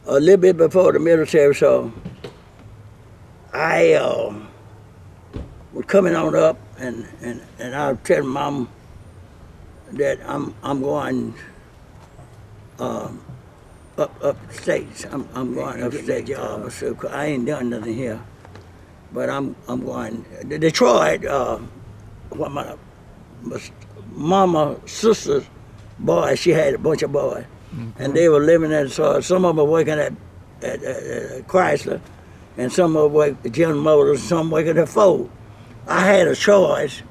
a little bit before the military, so I was coming on up, and I was telling Mom that I'm going upstate. I'm going upstate job. So I ain't done nothing here, but I'm going to Detroit. What my mama sister's boy, she had a bunch of boys, and they were living at, so some of them were working at Chrysler, and some of them worked at General Motors, some working at Ford. I had a choice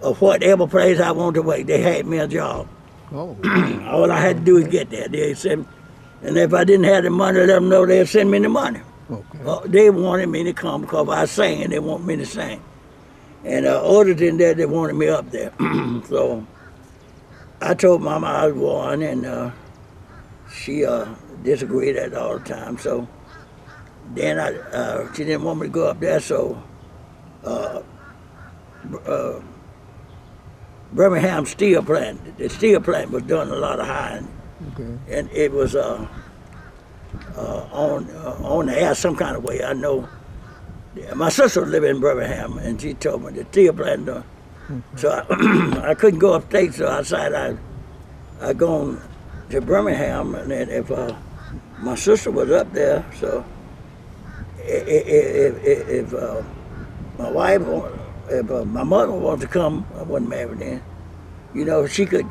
of whatever place I wanted to work. They had me a job. Oh. All I had to do is get there. They said, and if I didn't have the money, let them know they'd send me the money. Okay. They wanted me to come because I sang, and they want me to sing. And other than that, they wanted me up there. So I told Mama I was going, and she disagreed at all the time. So then she didn't want me to go up there, so Birmingham steel plant, the steel plant was doing a lot of hiring. Okay. And it was on the air some kind of way. I know. My sister lived in Birmingham, and she told me the steel plant done. So I couldn't go upstate, so I decided I'd gone to Birmingham, and then if my sister was up there, so if my wife, if my mother wanted to come, I wasn't married then, you know, she could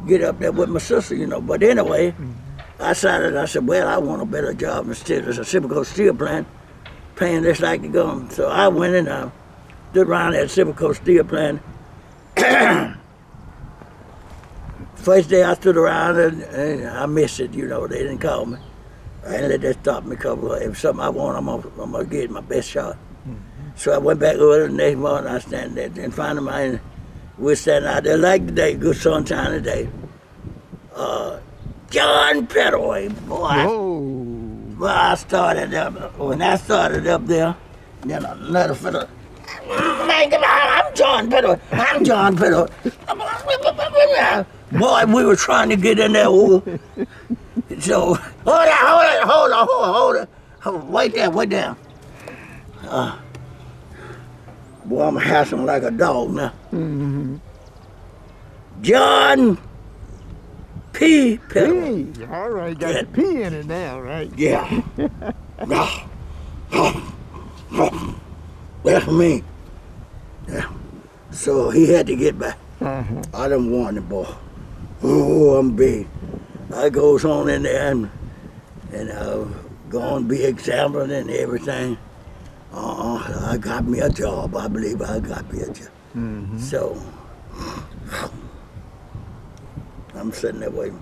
get up there with my sister, you know. But anyway, I said, well, I want a better job instead of a typical steel plant, paying this like the gun. So I went and I stood around at typical steel plant. First day I stood around and I missed it, you know, they didn't call me. I didn't let that stop me, because if something I want, I'm gonna get my best shot. So I went back over the next morning, I stand there, and finally we're standing out there like today, good sunshine today. John Pettaway, boy. Whoa. Well, I started up, when I started up there, then another fellow, I'm John Pettaway, I'm John Pettaway. Boy, we were trying to get in there. So, hold on. Wait there. Boy, I'm hassling like a dog now. Mm-hmm. John P. Pettaway. P. All right, got the P in it now, right? Yeah. That's me. Yeah. So he had to get back. I done warned the boy. Oh, I'm big. I goes on in there and go on be examined and everything. I got me a job. I believe I got me a job. Mm-hmm. So I'm sitting there waiting.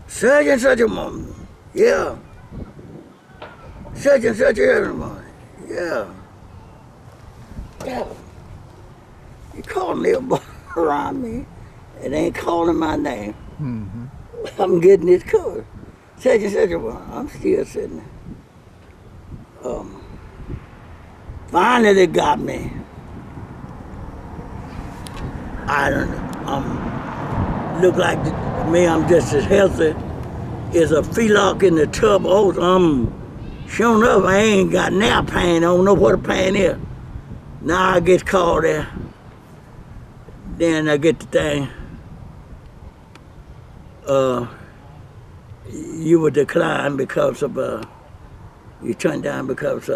Such and such a moment. Yeah. Such and such a moment. Yeah. Yeah. You calling me a boy around me. It ain't calling my name. Mm-hmm. I'm getting it covered. Such and such a one. I'm still sitting there. Finally they got me. I don't look like me, I'm just as healthy as a felock in the tub of oats. Sure enough, I ain't got now pain. I don't know what a pain is. Now I get called there. Then I get the thing. You were declined because of, you turned down because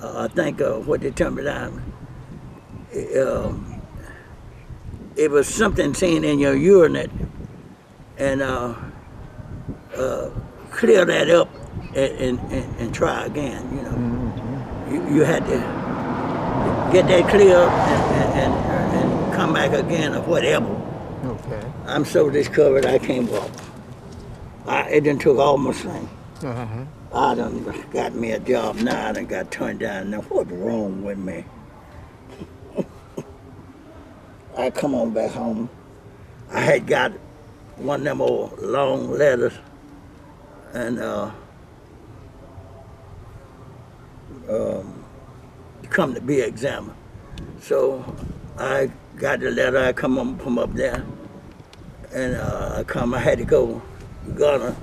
I think what they turned me down, it was something seen in your urinate, and clear that up and try again, you know. Mm-hmm. You had to get that clear and come back again or whatever. Okay. I'm so discovered I can't walk. It done took all my strength. Uh-huh. I done got me a job now. I done got turned down. Now what's wrong with me? I come on back home. I had got one of them old long letters, and come to be examined. So I got the letter. I come up there, and I had to go Gunner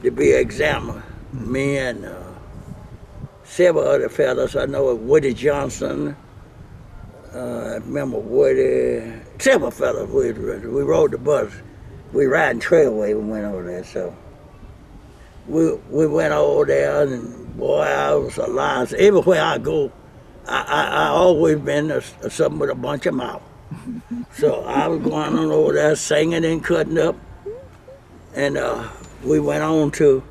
to be examined. Me and several other fellas. I know Woody Johnson. I remember Woody. Several fellas. We rode the bus. We riding Trailway. We went over there. So we went over there, and boy, I was alive. Everywhere I go, I always been something with a bunch of mouth. So I was going on over there singing and cutting up, and we went on to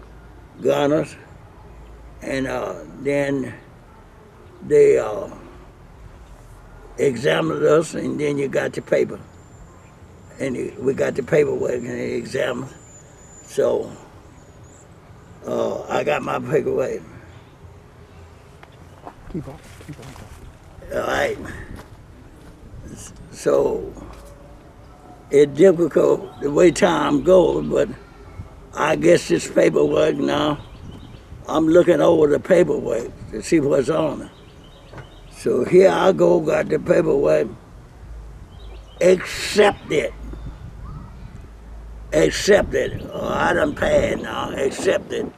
Gunners, and then they examined us, and then you got the paper, and we got the paperwork and they examined. So I got my paperwork. Keep on. All right. So it's difficult the way time goes, but I guess this paperwork now, I'm looking over the paperwork to see what's on it. So here I go, got the paperwork, accepted. Accepted. I done passed now, accepted,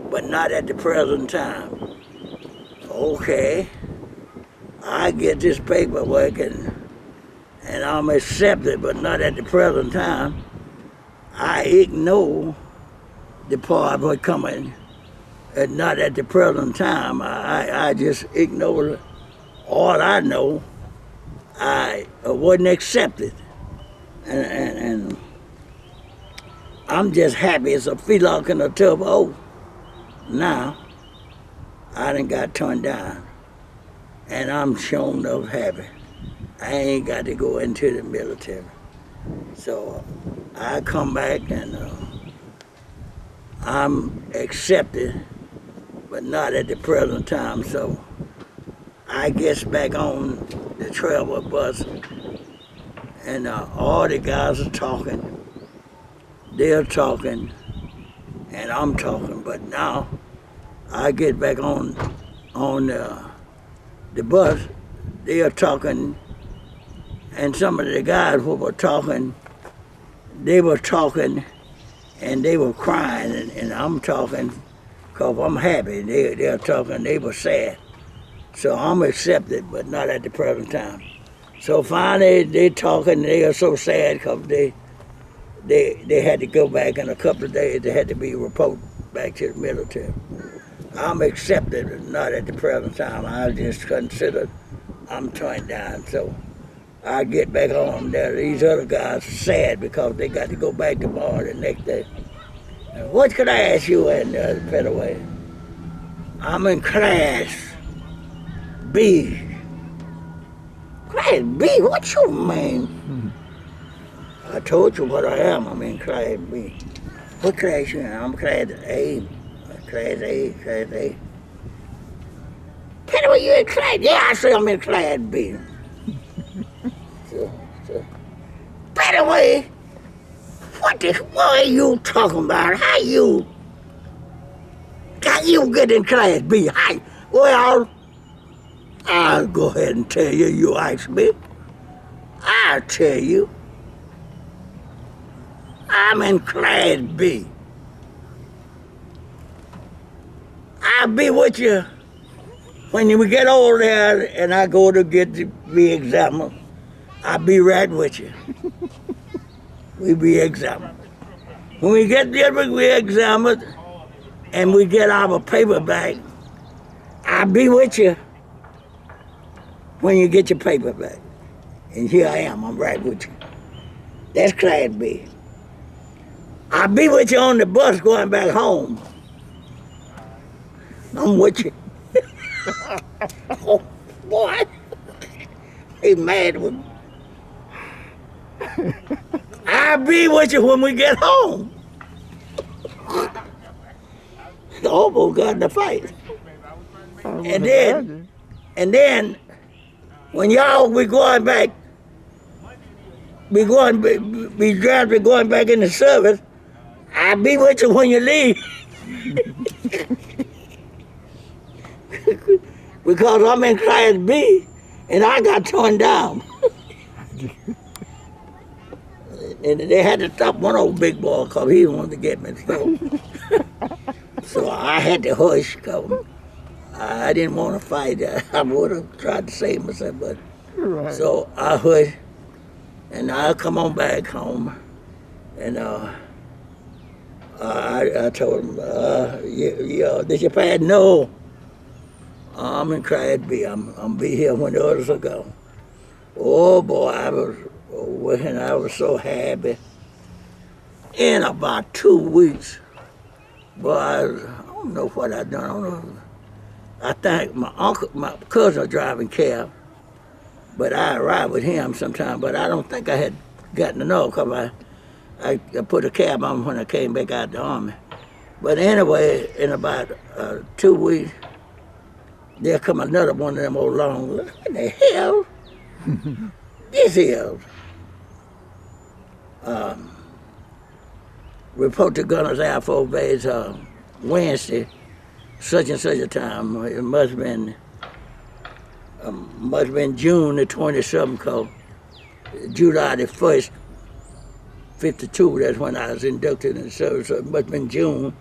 but not at the present time. Okay, I get this paperwork and I'm accepted, but not at the present time. I ignore the part what's coming, and not at the present time. I just ignore all I know. I wasn't accepted, and I'm just happy as a feelock in a tub of oat. Now, I done got turned down, and I'm shown up happy. I ain't got to go into the military. So I come back and I'm accepted, but not at the present time. So I get back on the travel bus, and all the guys are talking. They're talking, and I'm talking. But now I get back on the bus. They are talking. And some of the guys who were talking, they were talking and they were crying, and I'm talking because I'm happy. They're talking, they were sad. So I'm accepted, but not at the present time. So finally, they talking, they are so sad because they had to go back in a couple of days. They had to be reported back to the military. I'm accepted, but not at the present time. I just considered I'm turned down. So I get back on there. These other guys are sad because they got to go back tomorrow the next day. What could I ask you in Pettaway? I'm in class B. Class B? What you mean? I told you what I am. I'm in class B. What class you in? I'm class A. Class A. Pettaway, you in class? Yeah, I say I'm in class B. Pettaway, what are you talking about? How you get in class B? Well, I'll go ahead and tell you. You ask me, I'll tell you. I'm in class B. I'll be with you when we get over there and I go to get to be examined. I'll be right with you. We be examined. When we get there, we examined, and we get our paper back. I'll be with you when you get your paper back. And here I am, I'm right with you. That's class B. I'll be with you on the bus going back home. I'm with you. Oh, boy. He's mad with me. I'll be with you when we get home. Almost got in a fight. And then when y'all we going back, we driving going back in the service, I'll be with you when you leave. Because I'm in class B and I got turned down. And they had to stop one old big boy because he wanted to get me. So I had to hush because I didn't want to fight. I would have tried to save myself, but Right. so I hushed, and I come on back home, and I told him, did your pad? No, I'm in Craig B. I'm be here when the others will go. Oh boy, I was so happy. In about 2 weeks, boy, I don't know what I done. I don't know. I think my cousin was driving cab, but I ride with him sometime. But I don't think I had gotten to know because I put a cab on when I came back out the army. But anyway, in about 2 weeks, there come another one of them old long. What the hell? This is. Report to Gunners Air Force Base Wednesday, such and such a time. It must have been June the 27th, cause July the 1st, 52. That's when I was inducted in the service. So it must have been June.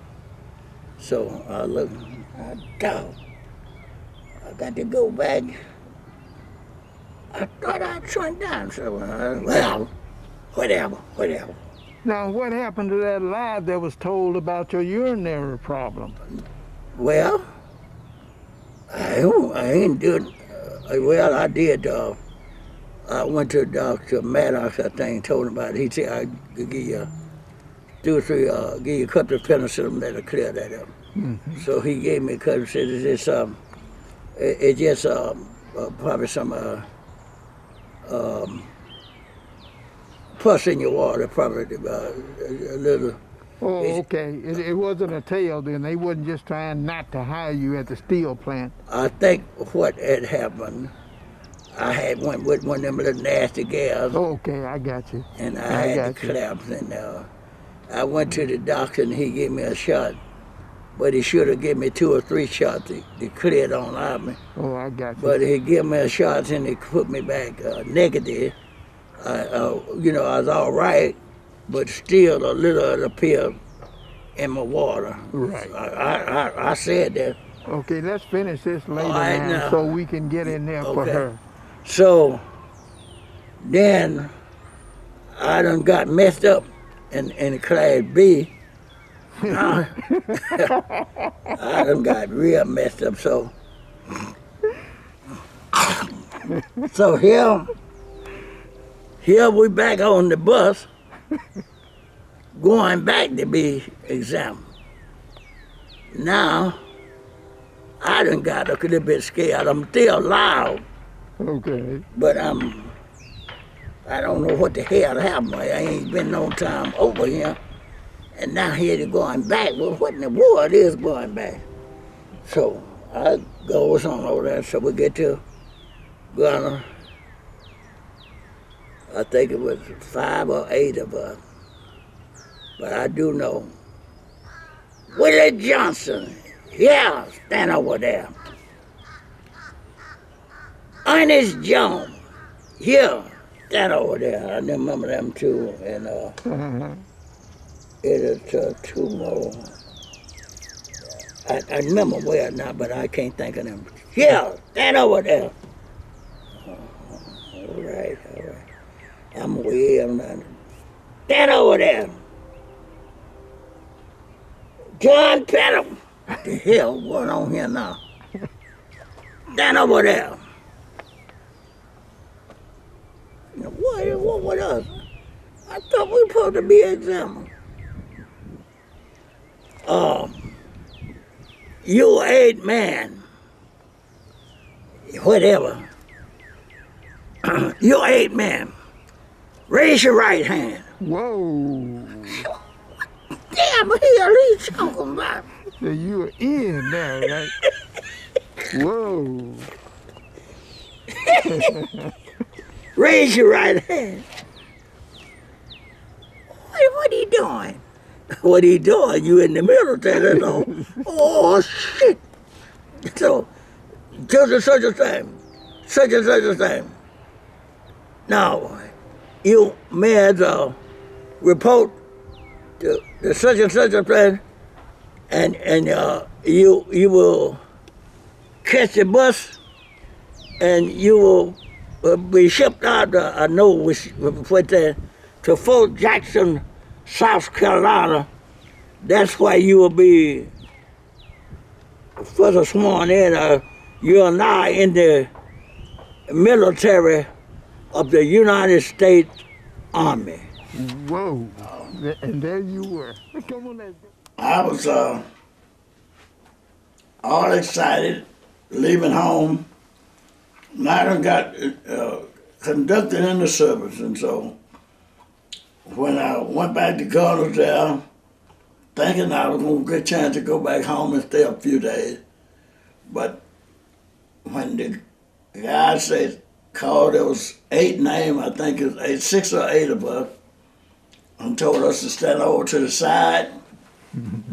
So I look, I got to go back. I thought I'd turn down. So well, whatever. Now, what happened to that lie that was told about your urinary problem? Well, I ain't doing. Well, I did. I went to Dr. Maddox, I think, told him about it. He said I could give you 2 or 3, give you a couple of penicillin that'll clear that up. Mm-hmm. So he gave me a couple. Said it's just probably some pus in your water, probably a little. Oh, okay. It wasn't a tale then. They wasn't just trying not to hire you at the steel plant. I think what had happened, I had went with one of them little nasty gals. Oh, okay, I got you. And I had the collapse, and I went to the doctor, and he gave me a shot, but he should have given me 2 or 3 shots to clear it on out of me. Oh, I got you. But he gave me a shot, and he put me back negative. I was all right, but still a little of the pill in my water. Right. I said that. Okay, let's finish this later right, now so we can get in there for her. So then I done got messed up in Class B. I done got real messed up. So here we back on the bus, going back to be examined. Now, I done got a little bit scared. I'm still loud. Okay. But I don't know what the hell happened. I ain't been no time over here. And now here they're going back. Well, what in the world is going back? So I goes on over there. So we get to Gunner. I think it was 5 or 8 of us. But I do know. Willie Johnson, yeah, stand over there. Ernest Jones, yeah, stand over there. I remember them too. And it is 2 more. I remember where now, but I can't think of them. Yeah, stand over there. All right. I'm way on that. Stand over there. John Pettaway. What the hell going on here now? Stand over there. What else? I thought we were supposed to be examined. You 8 man. Whatever. You 8 man. Raise your right hand. Whoa. Damn, what the hell are you talking about? So you were in there, right? Whoa. Raise your right hand. What are you doing? What are you doing? You in the military, that's all. Oh, shit. So, such a thing. Such a thing. Now, you may as well report to the such and such a place, and you will catch a bus, and you will be shipped out. I know which to Fort Jackson, South Carolina. That's why you will be further sworn in. You are now in the military of the United States Army. Whoa. And there you were. Come on, let's go. I was all excited leaving home. And I done got conducted in the service, and so when I went back to college there, thinking I was going to get a chance to go back home and stay a few days, but when the guy said, called, there was 8 names, I think it was 6 or 8 of us, and told us to stand over to the side,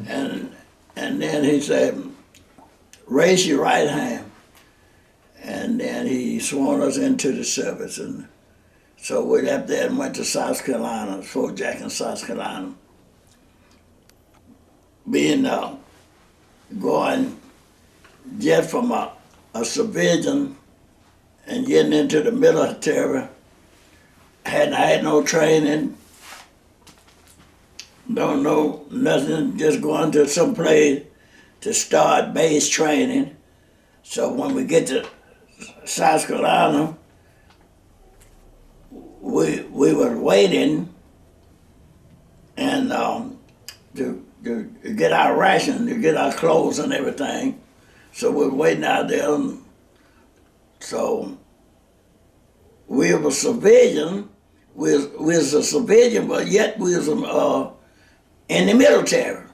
and then he said, raise your right hand. And then he sworn us into the service. And so we left there and went to South Carolina, Fort Jackson, South Carolina. Being going just from a civilian and getting into the military, hadn't had no training, don't know nothing, just going to some place to start base training. So when we get to South Carolina, we were waiting and to get our ration, to get our clothes and everything. So we were waiting out there. So we were civilian. We was a civilian, but yet we was in the military.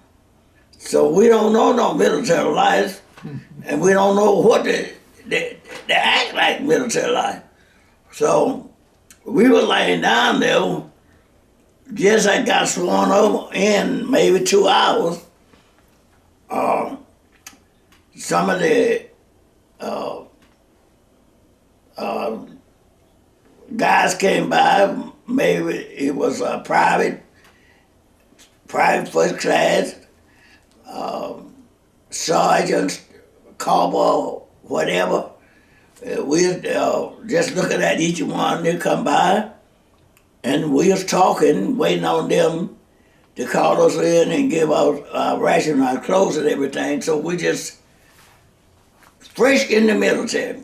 So we don't know no military life, and we don't know what they act like military life. So we were laying down there, just I got sworn over in maybe 2 hours. Some of the guys came by, maybe it was a private first class, sergeants, corporal, whatever. We was just looking at each one, they come by, and we was talking, waiting on them to call us in and give us our ration, our clothes and everything. So we just fresh in the military.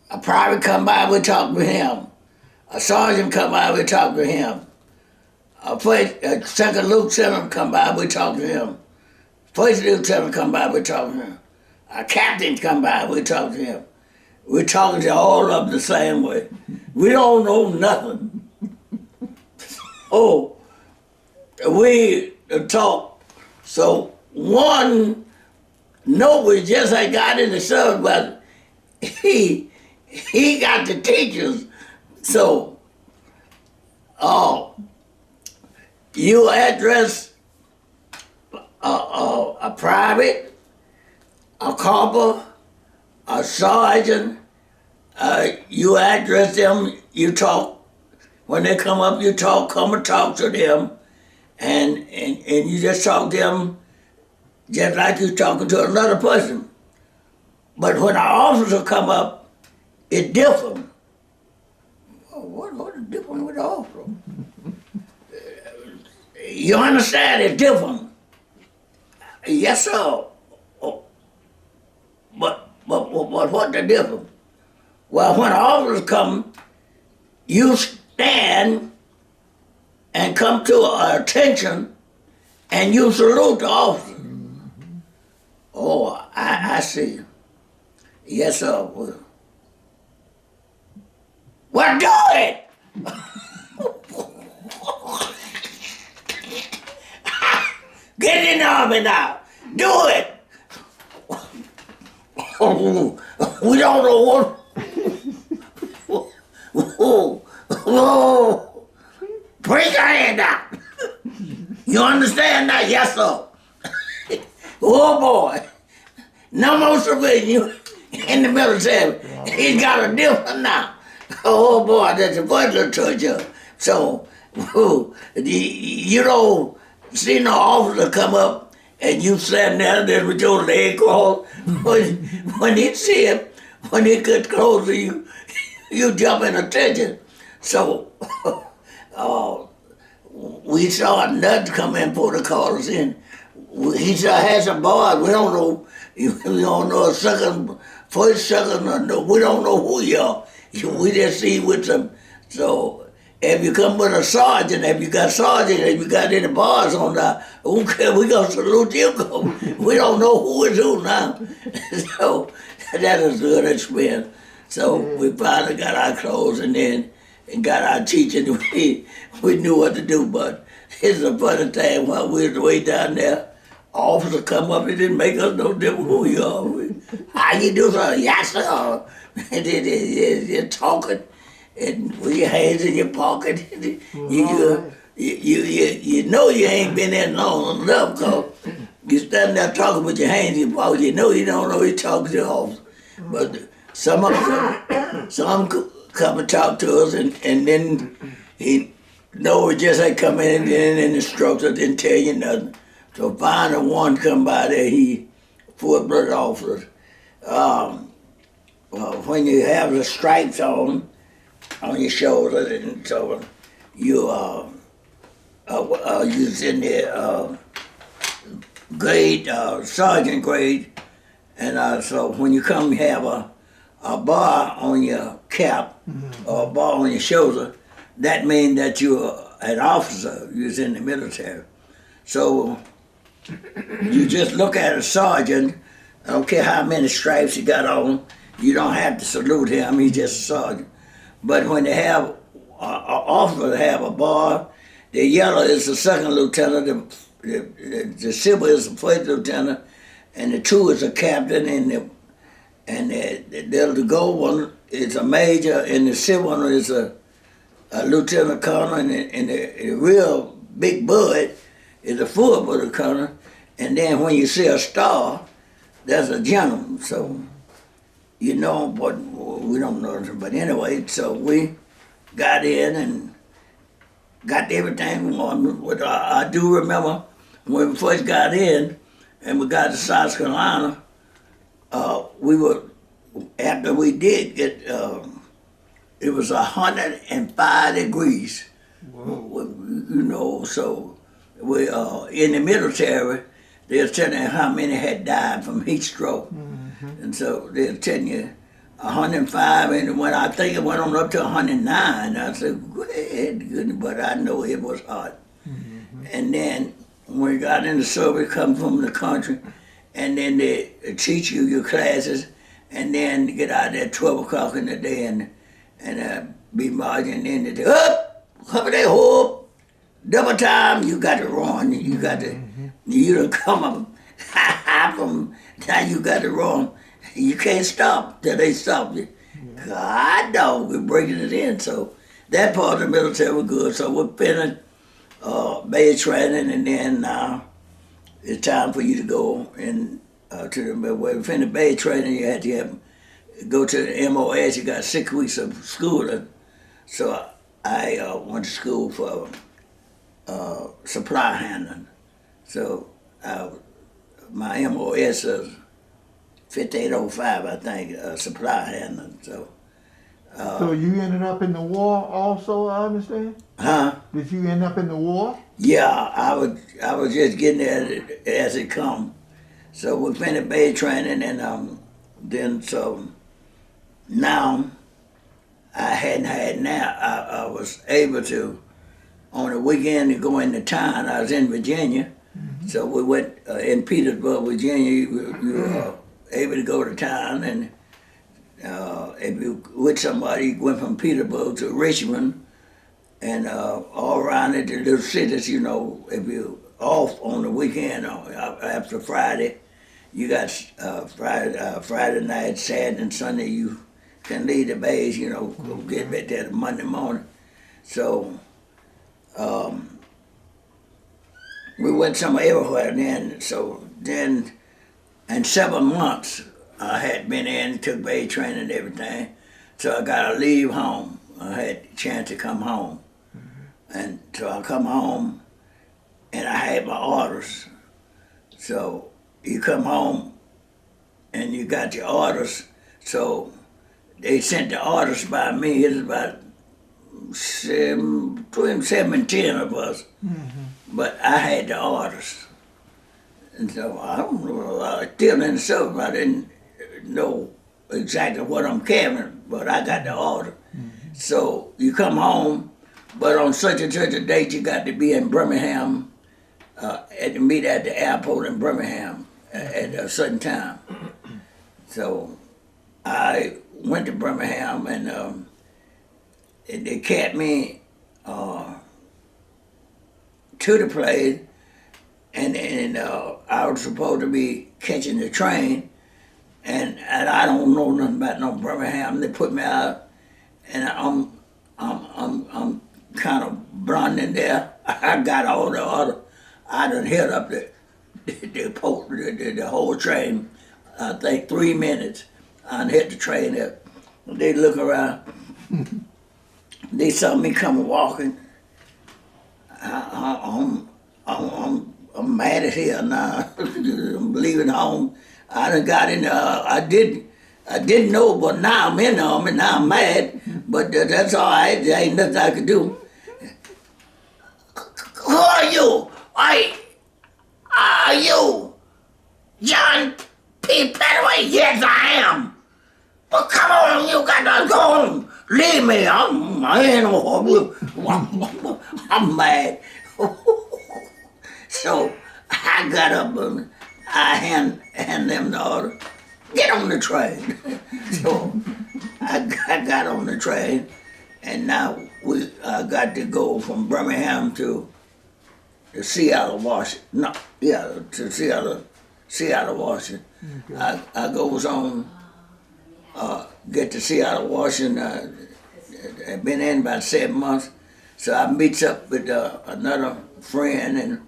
A private come by, we talk to him. A sergeant come by, we talk to him. A second lieutenant come by, we talk to him. First lieutenant come by, we talk to him. A captain come by, we talk to him. We're talking to all of them the same way. We don't know nothing. Oh, we talk. So one, no, we just ain't got in the service, but he got the teachers. So, you address a private, a corporal, a sergeant, you address them, you talk. When they come up, you come and talk to them, and you just talk to them just like you're talking to another person. But when an officer come up, it's different. What is different with the officer? You understand, it's different. Yes, sir. But what's the difference? Well, when officers come, you stand and come to our attention and you salute the officer. Oh, I see. Yes, sir. Well, do it! Get in the army now. Do it! We don't know what. Break your hand out. You understand that? Yes, sir. Oh, boy. No more civilian in the military. He's got a different now. Oh, boy, that's a butler to you. So you don't see no officer come up and you standing there with your leg crossed. When he see him, when he get close to you, you jump in attention. So we saw nothing come in for the callers in. He had some bars. We don't know. We don't know a second, first, second. No, we don't know who you are. We just see with some. So if you come with a sergeant, if you got sergeant, if you got any bars on that, okay, we gonna salute you. We don't know who is who now. So that is a good experience. So we finally got our clothes and then got our teaching. We knew what to do, but it's a funny thing while we was way down there. Officer come up, it didn't make us no difference who you are. How you do something? Yes, sir. And then you're talking, and with your hands in your pocket. You know you ain't been there long enough, because you standing there talking with your hands in your pocket. You know you don't know you're talking to the officer. But some come and talk to us, and then he know it just ain't come in, and then the instructor didn't tell you nothing. So finally one come by there, he full-blooded officer. When you have the stripes on your shoulder, and so you was in the grade, sergeant grade, and so when you come, you have a bar on your cap or a bar on your shoulder. That means that you're an officer. You was in the military. So you just look at a sergeant. I don't care how many stripes he got on. You don't have to salute him. He's just a sergeant. But when they have an officer have a bar, the yellow is the second lieutenant, the silver is the first lieutenant, and the two is a captain, and the gold one is a major, and the silver one is a lieutenant colonel, and the real big bud is a full-blooded colonel, and then when you see a star, that's a gentleman. So you know, but we don't know. But anyway, so we got in and got everything on. But I do remember when we first got in and we got to South Carolina, we were, after we did get, it was 105 degrees. Whoa. You know, so we in the military, they'll tell you how many had died from heat stroke. And so they'll tell you 105, and when I think it went on up to 109, I said, go ahead, but I know it was hot. And then when we got in the service, come from the country, and then they teach you your classes, and then get out there at 12 o'clock in the day and be marching in the day, up, cover that hope, double time, you got to run, you got to, you done come up from, now you got to run. You can't stop till they stop you. God, no, we're breaking it in. So that part of the military was good. So we're finished basic training, and then it's time for you to go in to the, when we finished basic training, you had to go to the MOS. You got 6 weeks of schooling. So I went to school for supply handling. So my MOS is 5805, I think, supply handling. So you ended up in the war also, I understand? Huh? Did you end up in the war? Yeah, I was just getting there as it come. So we finished basic training, and then so now I was able to, on the weekend, to go into town. I was in Virginia, so we went in Petersburg, Virginia. You were able to go to town, and if you with somebody, you went from Petersburg to Richmond, and all around it, the little cities, you know, if you off on the weekend after Friday, you got Friday night, Saturday, and Sunday. You can leave the base, you know, go get back there Monday morning. So we went somewhere everywhere then. So then, in 7 months, I had been in, took base training and everything. So I got to leave home. I had a chance to come home. And so I come home, and I had my orders. So you come home, and you got your orders. So they sent the orders by me. It's about between 7 and 10 of us. But I had the orders. And so I don't know, I still in the service. I didn't know exactly what I'm carrying, but I got the order. So you come home, but on such and such a date, you got to be in Birmingham, at the meet at the airport in Birmingham at a certain time. So I went to Birmingham, and they kept me to the place, and I was supposed to be catching the train, and I don't know nothing about no Birmingham. They put me out, and I'm kind of blinding there. I got all the order. I done held up the whole train. I think 3 minutes. I done hit the train up. They look around. They saw me coming walking. I'm mad as hell now. I'm leaving home. I done got in. I didn't know, but now I'm in the army. Now I'm mad, but that's all right. There ain't nothing I can do. Who are you? Are you John P. Pettaway? Yes, I am. Well, come on, you got to go home. Leave me. I'm mad. So I got up and I hand them the order. Get on the train. So I got on the train, and now I got to go from Birmingham to Seattle, Washington. No, yeah, to Seattle, Washington. Okay. I goes on, get to Seattle, Washington. I've been in about 7 months, so I meets up with another friend, and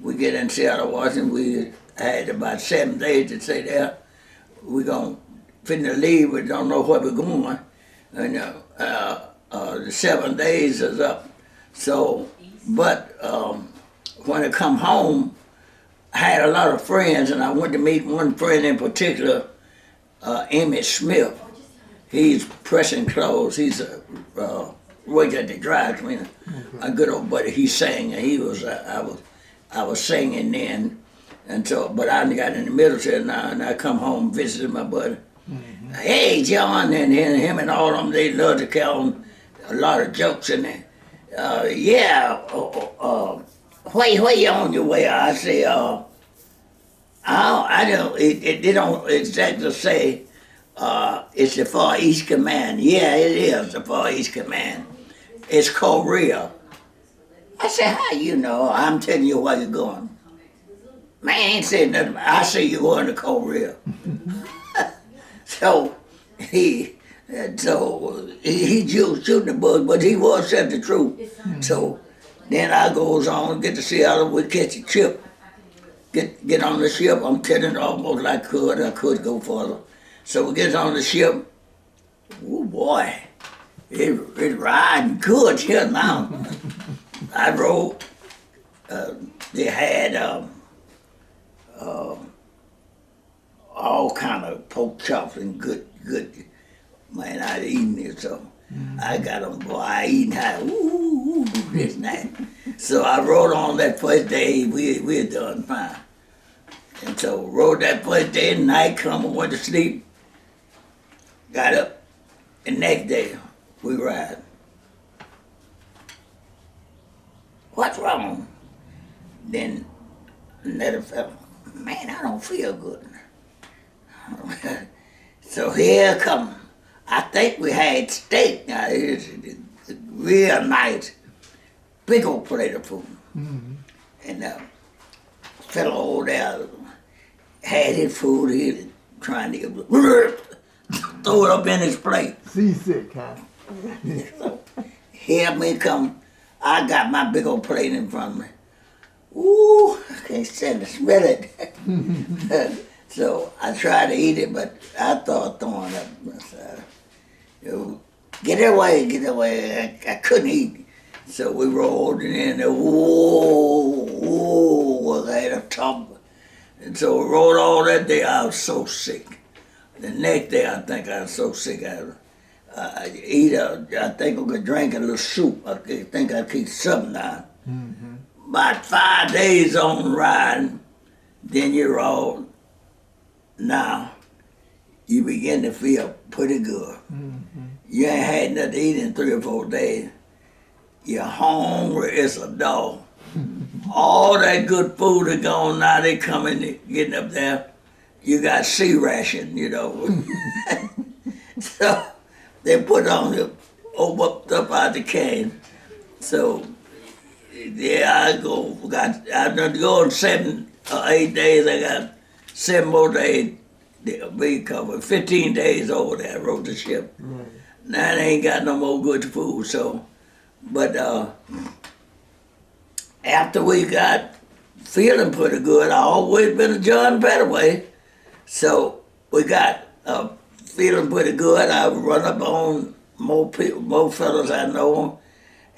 we get in Seattle, Washington. We had about 7 days to stay there. We're going to leave. We don't know where we're going. And the 7 days is up. So, but when I come home, I had a lot of friends, and I went to meet one friend in particular, Emmett Smith. He's pressing clothes. He's worked at the dry cleaner. A good old buddy. He sang, and he was. I was singing then, and so. But I got in the military now, and I come home visiting my buddy. Hey, John, and him and all of them. They love to tell a lot of jokes in there. Yeah. Where you on your way? I say. I don't. They don't exactly say. It's the Far East Command. Yeah, it is the Far East Command. It's Korea. I said, how you know? I'm telling you where you're going. Man, I ain't saying nothing. I say you're going to Korea. So he shooting the bugs, but he was telling the truth. So then I goes on, get to Seattle, we catch a ship. Get on the ship. I'm telling almost like I could go further. So we get on the ship. Oh boy, it's riding good here now. I rode. They had all kind of pork chops and good. Man, I'd eaten it, so I got them. Boy, I eating high. Ooh, this night. So I rode on that first day. We're done fine. And so rode that first day. Night come and went to sleep. Got up, and next day, we ride. What's wrong? Then another fella, man, I don't feel good. So here come, I think we had steak. Now, it's real nice, big old plate of food. And fella over there had his food, he was trying to get throw it up in his plate. Seasick, huh? Here me come. I got my big old plate in front of me. Ooh, I can't stand to smell it. So I tried to eat it, but I thought throwing up. Get away. I couldn't eat. So we rolled and then whoa, I had a tumble. And so we rode all that day. I was so sick. The next day, I think I was so sick. I think I could drink a little soup. I think I could eat something now. Mm-hmm. About 5 days on riding, then you're all, now you begin to feel pretty good. Mm-hmm. You ain't had nothing to eat in 3 or 4 days. You're hungry as a dog. All that good food is gone now. They coming, getting up there. You got sea ration, you know. So they put on the open up out the can. So yeah, I done go in 7 or 8 days. I got 7 more days to be covered. 15 days over there. I rode the ship. Right. Now they ain't got no more good food. So, but after we got feeling pretty good, I always been a John Pettaway. So we got feeling pretty good. I run up on more people, more fellas I know,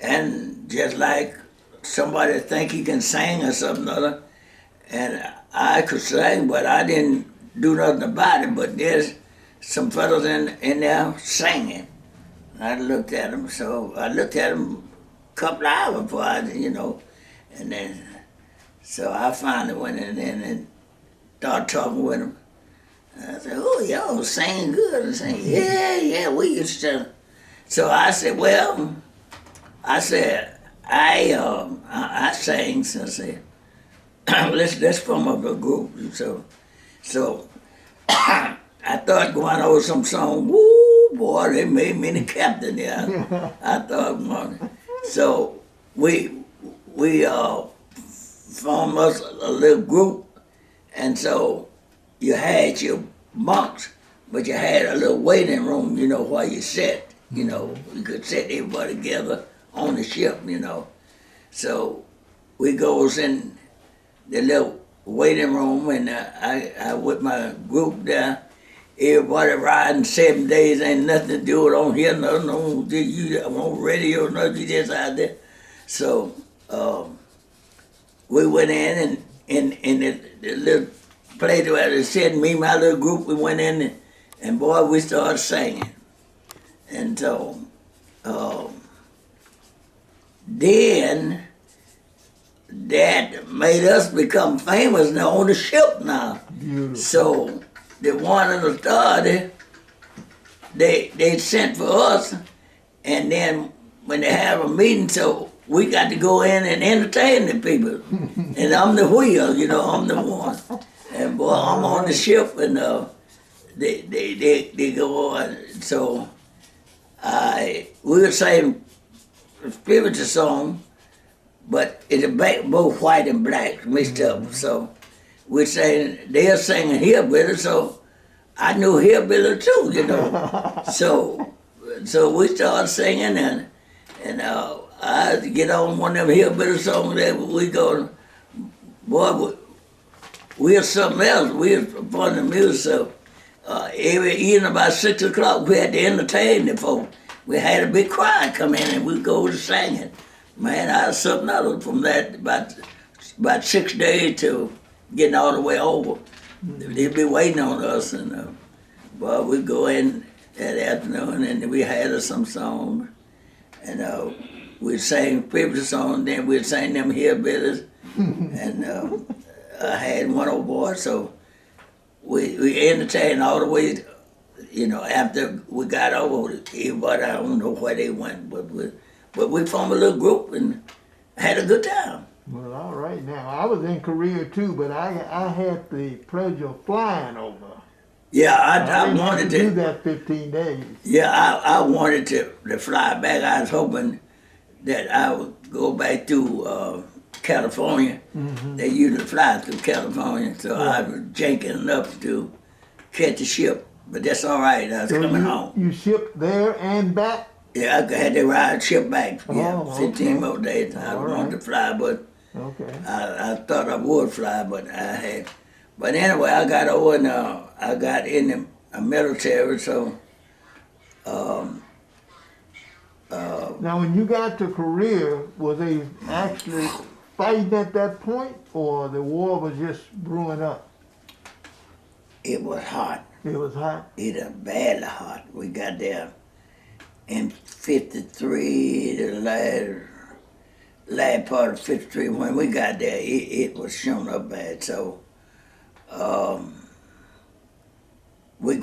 and just like somebody think he can sing or something or other, and I could sing, but I didn't do nothing about it. But there's some fellas in there singing. I looked at them, so I looked at them a couple of hours before I, and then so I finally went in there and started talking with them. I said, "Oh, y'all sing good." I said, "Yeah, we used to." So I said, "Well," I said, I sang. So I said, let's form up a group." So I thought going over some song. Woo, boy, they made me the captain there. I thought, so we formed us a little group, and so you had your bunks, but you had a little waiting room, where you sat. You could sit everybody together on the ship, So we goes in the little waiting room, and I with my group there. Everybody riding 7 days, ain't nothing to do. Don't hear nothing on radio, nothing just out there. So we went in and the little place where they said, me and my little group, we went in and boy, we started singing. And so then that made us become famous now on the ship now. Beautiful. So the one that started, they sent for us, and then when they have a meeting, so we got to go in and entertain the people. And I'm the wheel, I'm the one. And boy, I'm on the ship, and they go on. So we were saying a spiritual song, but it's both white and black mixed up. So we're saying, they're singing hillbilly, so I knew hillbilly too, So we started singing, and I get on one of them hillbilly songs that we go, boy, we're something else. We're upon the music, so every evening about 6 o'clock we had to entertain the folks. We had a big crowd come in and we'd go to singing. Man, I was something else from that about 6 days to getting all the way over. They'd be waiting on us, and well, we'd go in that afternoon and we had us some songs, and we'd sing spiritual songs, then we'd sing them hillbillies, and I had one old boy, so we entertained all the way, after we got over it. Everybody, I don't know where they went, but we formed a little group and had a good time. Well, all right. Now, I was in Korea too, but I had the pleasure of flying over. Yeah, I didn't wanted have to do that 15 days. Yeah, I wanted to fly back. I was hoping that I would go back to California. Mm-hmm. They usually fly through California, so I was janking enough to catch a ship. But that's all right. I was coming home. You shipped there and back? Yeah, I had to ride ship back. Yeah, 15 okay. more days. I wanted to fly, but I thought I would fly, but I had. But anyway, I got over and I got in the military, so Now, when you got to Korea, was they actually fighting at that point, or the war was just brewing up? It was hot. It was hot. It was badly hot. We got there in 53, the last part of 53. When we got there, it was shown up bad. So we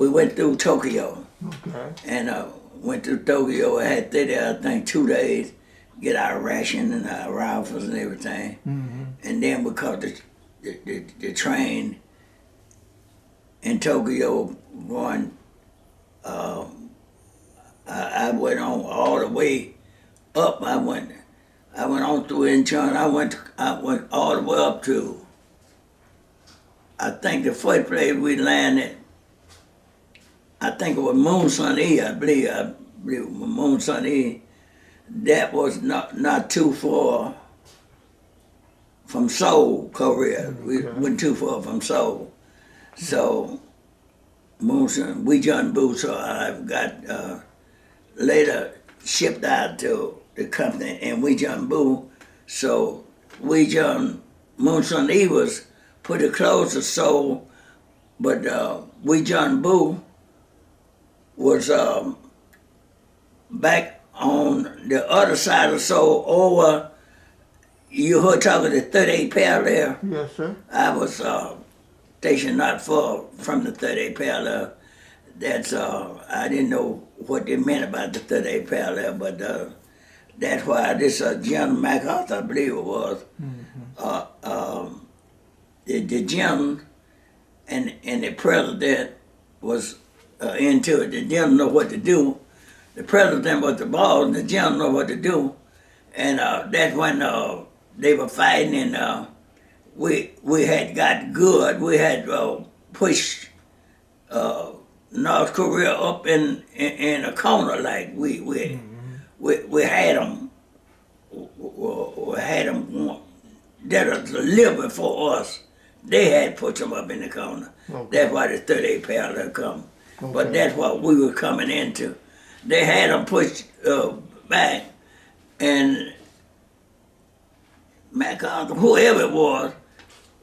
went through Tokyo. Okay. And went to Tokyo. I had stayed there, I think, 2 days, get our ration and our rifles and everything. Mm-hmm. And then we caught the train in Tokyo going, I went on all the way up. I went on through Incheon. I went all the way up to, I think the first place we landed, I think it was Moon Sun E, I believe it was Moon Sun E. That was not too far from Seoul, Korea. Okay. We went too far from Seoul. So, Moon Sun, Wejeonbu, so I got later shipped out to the company in Wejeonbu. So, Moon Sun E was pretty close to Seoul, but Wejeonbu was back on the other side of Seoul over, you heard talking the 38th parallel. Yes, sir. I was stationed not far from the 38th parallel. That's, I didn't know what they meant about the 38th parallel, but that's why this General MacArthur, I believe it was, the general and the president was into it. The general know what to do. The president was the boss, and the general know what to do. And that's when they were fighting, and we had got good. We had pushed North Korea up in a corner, like we had them. We had them that was a little before us. They had put them up in the corner. Okay. That's why the 38 parallel come. Okay. But that's what we were coming into. They had them pushed back, and MacArthur, whoever it was,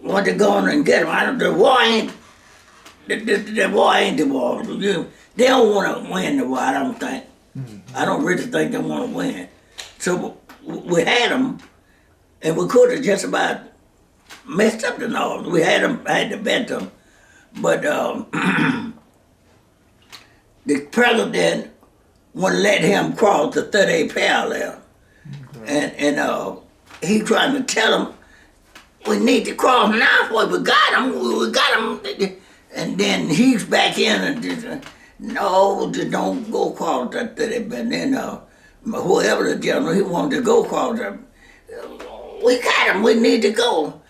wanted to go in and get them. The war ain't the war. They don't want to win the war, I don't think. Mm-hmm. I don't really think they want to win. So we had them, and we could have just about messed up the North. We had to bet them. But the president wouldn't let him cross the 38 parallel. Okay. And he trying to tell him, we need to cross now, boy. We got him. And then he's back in and just, no, just don't go cross that 38. But then whoever the general, he wanted to go cross them. We got him, we need to go.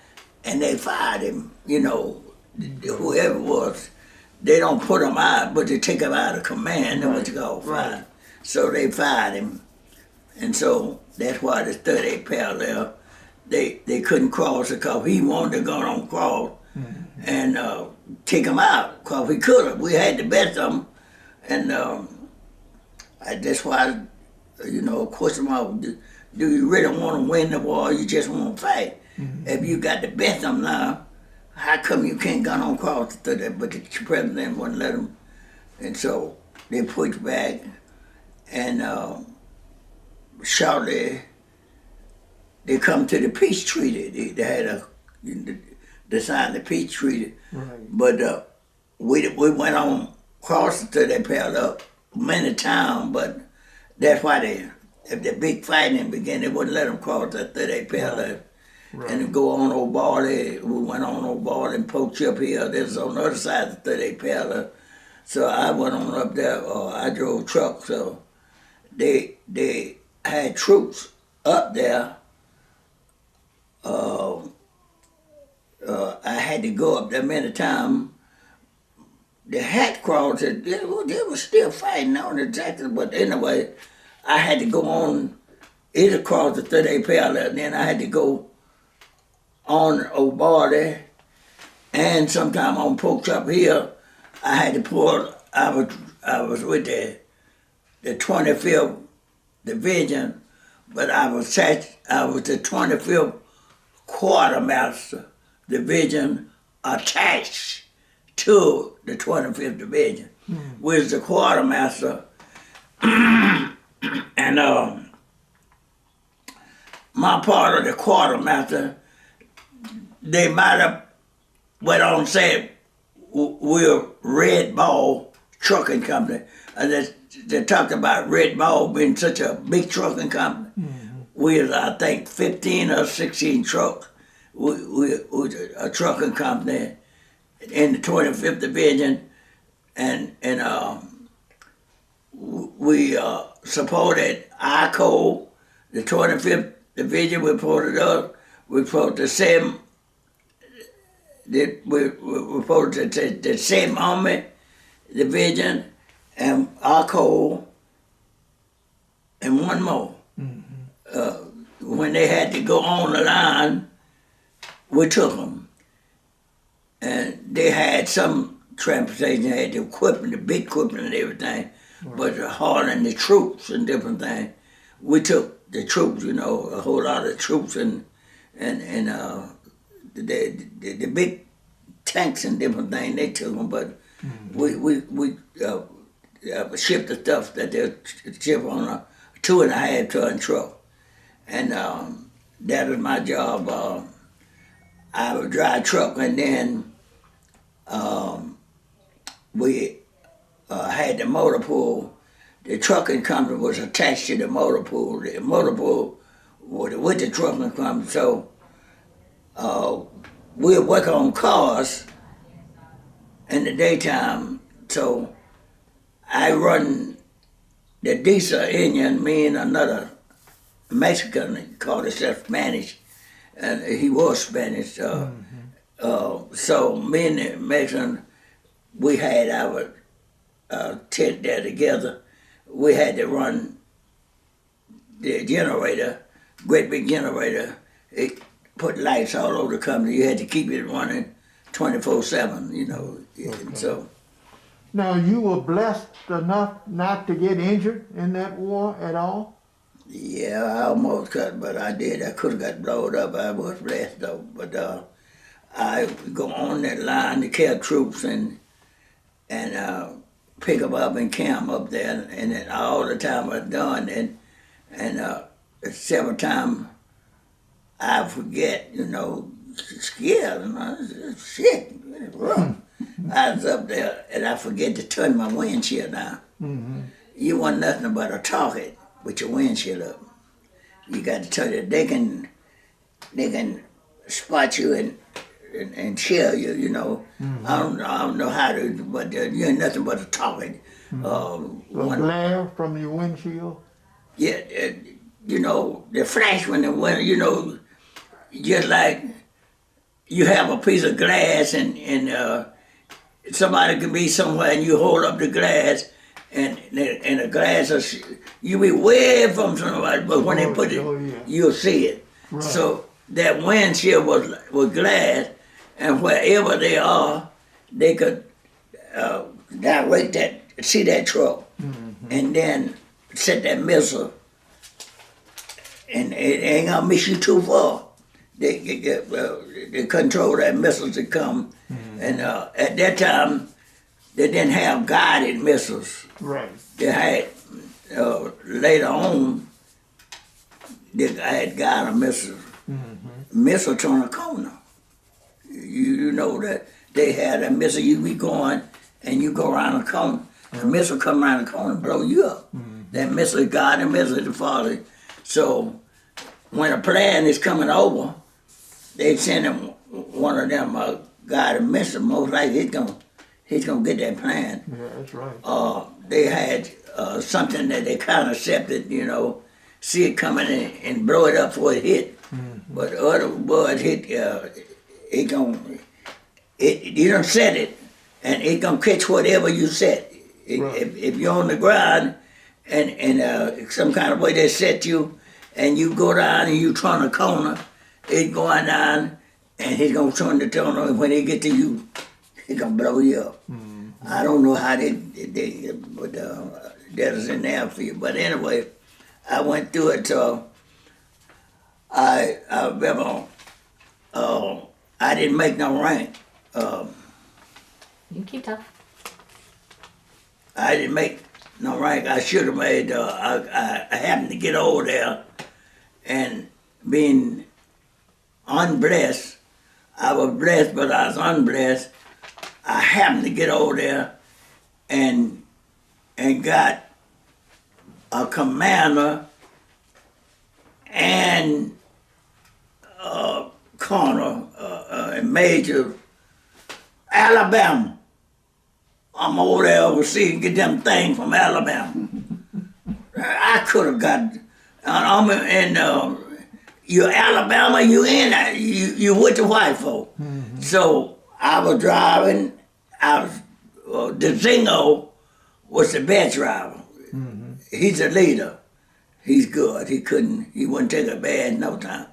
And they fired him, whoever it was. They don't put him out, but they take him out of command, and what you call fire. Right. So they fired him. And so that's why the 38 parallel, they couldn't cross it because he wanted to go on cross and take him out because we could have. We had the best of them. And that's why, of course, do you really want to win the war or you just want to fight? Mm-hmm. If you got the best of them now, how come you can't go on cross to that? But the president wouldn't let them. And so they pushed back, and shortly they come to the peace treaty. They had they signed the peace treaty. Right. But we went on cross to that parallel many times, but that's why if the big fighting began, they wouldn't let them cross that 38 parallel. Right. Right. And go on Old Barley. We went on Old Barley and Poach up here. This is on the other side of the 38 parallel. So I went on up there. I drove trucks. So they had troops up there. I had to go up there many times. The hat crossed. They were still fighting on exactly, but anyway, I had to go on either across the 38 parallel. Then I had to go on O'Barley, and sometime on Poach up here, I had to pull. I was with the 25th Division, but I was the 25th Quartermaster Division attached to the 25th Division, which the quartermaster and my part of the quartermaster, they might have went on and said we're Red Ball Trucking Company. And they talked about Red Ball being such a big trucking company. We was, I think, 15 or 16 trucks. We a trucking company in the 25th Division, and we supported ICO, the 25th Division reported us. We reported the same. We reported the same Army Division and ICO and one more. When they had to go on the line, we took them. And they had some transportation, they had the equipment, the big equipment and everything, but hauling the troops and different things. We took the troops, you know, a whole lot of troops and the big tanks and different things, they took them, but we shipped the stuff that they ship on a 2.5 ton truck. And that was my job. I would drive truck, and then we had the motor pool. The trucking company was attached to the motor pool. The motor pool was with the trucking company, so we'd work on cars in the daytime. So I run the diesel engine, me and another Mexican called himself Spanish, and he was Spanish. So me and the Mexican, we had our tent there together. We had to run the generator, great big generator. It put lights all over the company. You had to keep it running 24/7, you know. And so. Now, you were blessed enough not to get injured in that war at all? Yeah, I almost got, but I did. I could have got blown up. I was blessed though. But I would go on that line to kill troops and pick them up and camp up there. And then all the time I was done. And several times I forget, you know, scared. And I was, shit, it's rough. I was up there and I forget to turn my windshield down. You want nothing but a target with your windshield up. You got to turn it. They can spot you and chill you. You know. I don't know how to, but you ain't nothing but a target. Glare from your windshield. Yeah, you know, the flash when the wind. You know, just like you have a piece of glass and somebody can be somewhere and you hold up the glass. And the glass, you be way from somebody, but when they put it, you'll see it. Right. So that windshield was glass, and wherever they are, they could direct that, see that truck, and then set that missile, and it ain't gonna miss you too far. They control that missile to come, and at that time, they didn't have guided missiles. Right. They had, later on, they had guided missiles. Missile turn a corner. You know that they had a missile, you be going and you go around a corner. The missile come around the corner and blow you up. That missile is guided missile to follow. So when a plane is coming over, they send them one of them guided missiles. Most likely he's gonna get that plane. Yeah, that's right. They had something that they kind of accepted, you know, see it coming and blow it up before it hit. But other bullets hit, you don't set it, and it gonna catch whatever you set. If you're on the ground and some kind of way they set you, and you go down and you turn a corner, it's going down, and he's gonna turn the corner, and when they get to you, he's gonna blow you up. I don't know how they but that is in there for you. But anyway, I went through it till I remember I didn't make no rank. You can keep talking. I didn't make no rank. I should have made. I happened to get over there, and being unblessed, I was blessed, but I was unblessed. I happened to get over there, and got a commander and corner and major Alabama. I'm over there overseas, get them things from Alabama. I could have got. I'm in. You Alabama, you in? You with the white folk. Mm-hmm. So I was driving. I was the Zingo was the best driver. Mm-hmm. He's a leader. He's good. He wouldn't take a bad no time.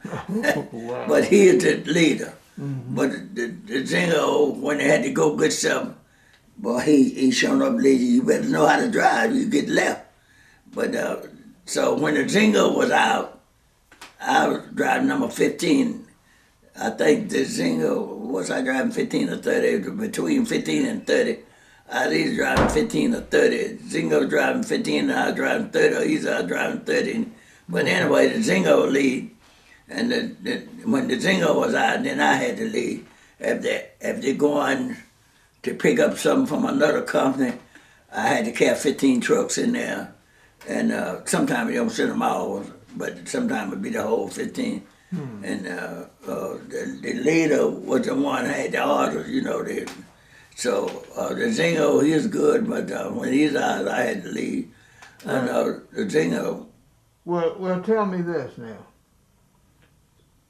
Wow. But he is the leader. Mm-hmm. But the Zingo, when they had to go get something, boy, he showed up later. You better know how to drive. You get left. But so when the Zingo was out, I was driving number 15. I think the Zingo, was I driving 15 or 30? Between 15 and 30. I was either driving 15 or 30. Zingo was driving 15 and I was driving 30, or either I was driving 30. But anyway, the Zingo would lead. And when the Zingo was out, then I had to lead. If they're going to pick up something from another company, I had to carry 15 trucks in there. And sometimes you don't send them all, but sometimes it'd be the whole 15. And the leader was the one who had the orders, you know. So the Zingo, he was good, but when he's out, I had to leave. And the Zingo. Well, tell me this now.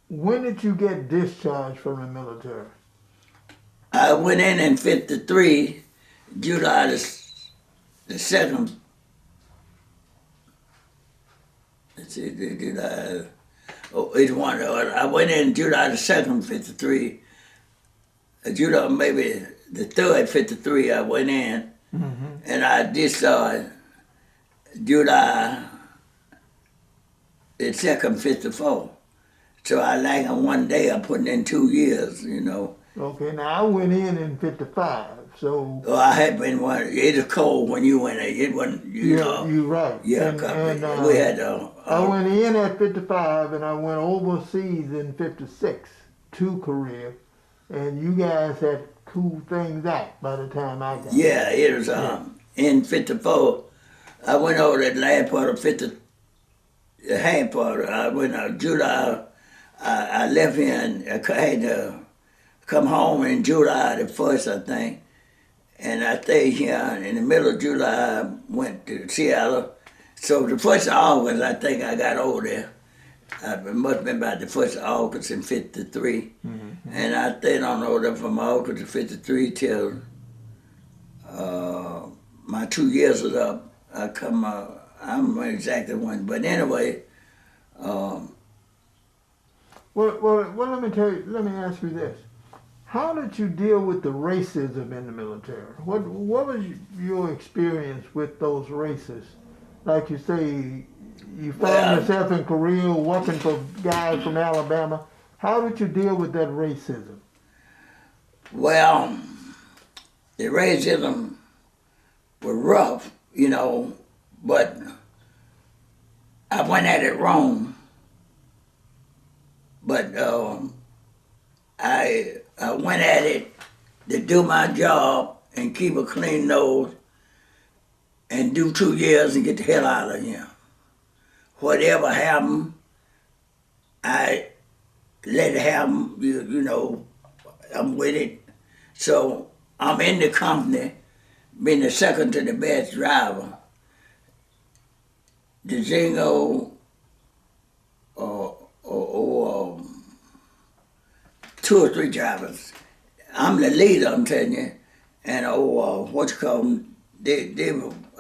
When did you get discharged from the military? I went in 53, July the 2nd. Let's see, July. Oh, it's one. I went in July the 2nd, 53. July, maybe the 3rd, 53, I went in. Mm-hmm. And I discharged July the 2nd, 54. So I like in one day, I put in 2 years, you know. Okay, now I went in 55, so... Oh, I had been one. It was cold when you went in. It wasn't, you know. You're right. Yeah, we had... I went in at 55, and I went overseas in 56 to Korea, and you guys had cool things out by the time I got Yeah, it was in 54. I went over that last part of 50, the half part. I went out July. I left here and I had to come home in July the 1st, I think. And I stayed here in the middle of July. I went to Seattle. So the 1st of August, I think I got over there. It must have been about the 1st of August in 53. Mm-hmm. And I stayed on over there from August to 53 till my 2 years was up. I'm exactly one. But anyway, Well, let me tell you. Let me ask you this: how did you deal with the racism in the military? What was your experience with those races? Like you say, you found yourself in Korea working for guys from Alabama. How did you deal with that racism? Well, the racism was rough, you know, but I went at it wrong. But I went at it to do my job and keep a clean nose and do 2 years and get the hell out of here. Whatever happened, I let it happen, you know, I'm with it. So I'm in the company, being the second to the best driver. The Zingo or 2 or 3 drivers. I'm the leader, I'm telling you. And what you call them,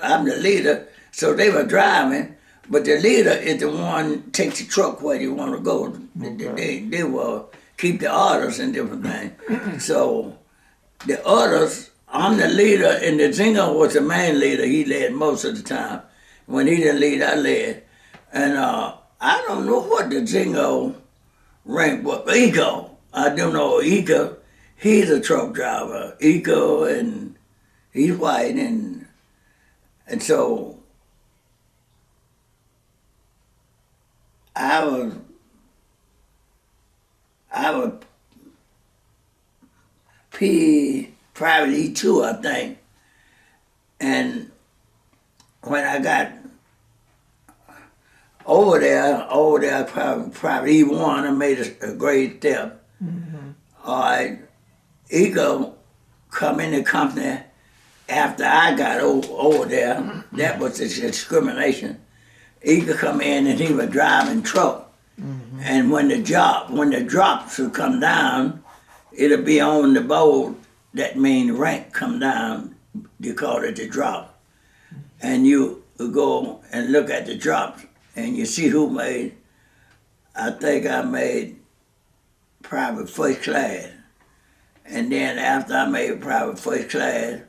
I'm the leader, so they were driving, but the leader is the one takes the truck where you want to go. Okay. They will keep the orders and different things. So the others, I'm the leader, and the Zingo was the main leader. He led most of the time. When he didn't lead, I led. And I don't know what the jingo rank was. Ego. I do know Ego. He's a truck driver. Ego, and he's white, and so I was P private E2, I think. And when I got over there, private E1, I made a great step. All right, Ego come in the company after I got over there. That was the discrimination. Ego come in and he was driving truck. And when the drops would come down, it'll be on the board. That means rank come down. You call it the drop. And you go and look at the drops and you see who made. I think I made private first class. And then after I made private first class,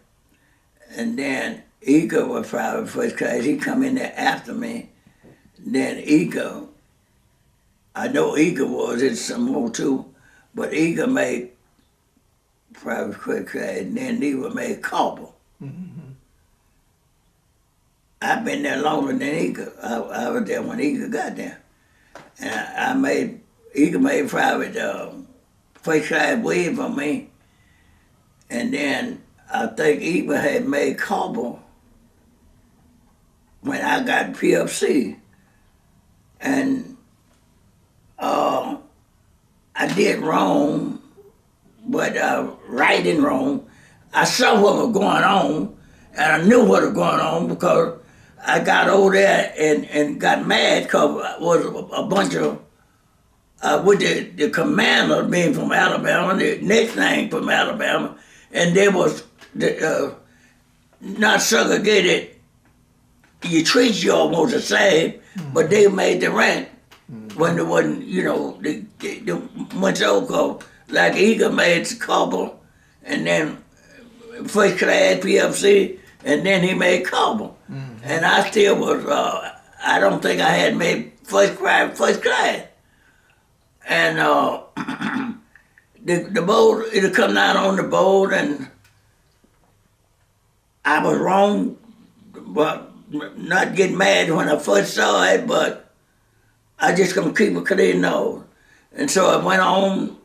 and then Ego was private first class, he come in there after me. Then Ego, I know Ego was in some more too, but Ego made private first class, and then Ego made Cobble. I've been there longer than Ego. I was there when Ego got there. And Ego made private first class way for me. And then I think Ego had made Cobble when I got PFC. And I did wrong, but right and wrong. I saw what was going on, and I knew what was going on because I got over there and got mad because it was a bunch of, with the commander being from Alabama, the next thing from Alabama, and they was not segregated. You treat you almost the same, but they made the rank when it wasn't, the went so like Eagle made Cobble, and then first class PFC, and then he made Cobble. And I still was, I don't think I had made first class. And the boat, it'll come down on the boat, and I was wrong, but not get mad when I first saw it, but I just gonna keep a clean nose. And so I went on,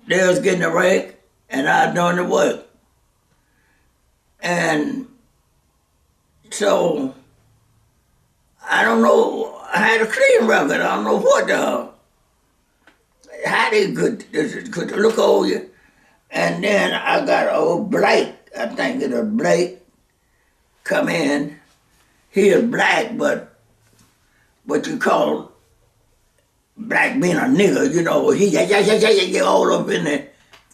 they was getting the wreck, and I was doing the work. And so, I don't know, I had a clean record, I don't know what how they could look over you. And then I got old Blake, I think it was Blake, come in. He is black, but what you call black being a nigger, he all up in the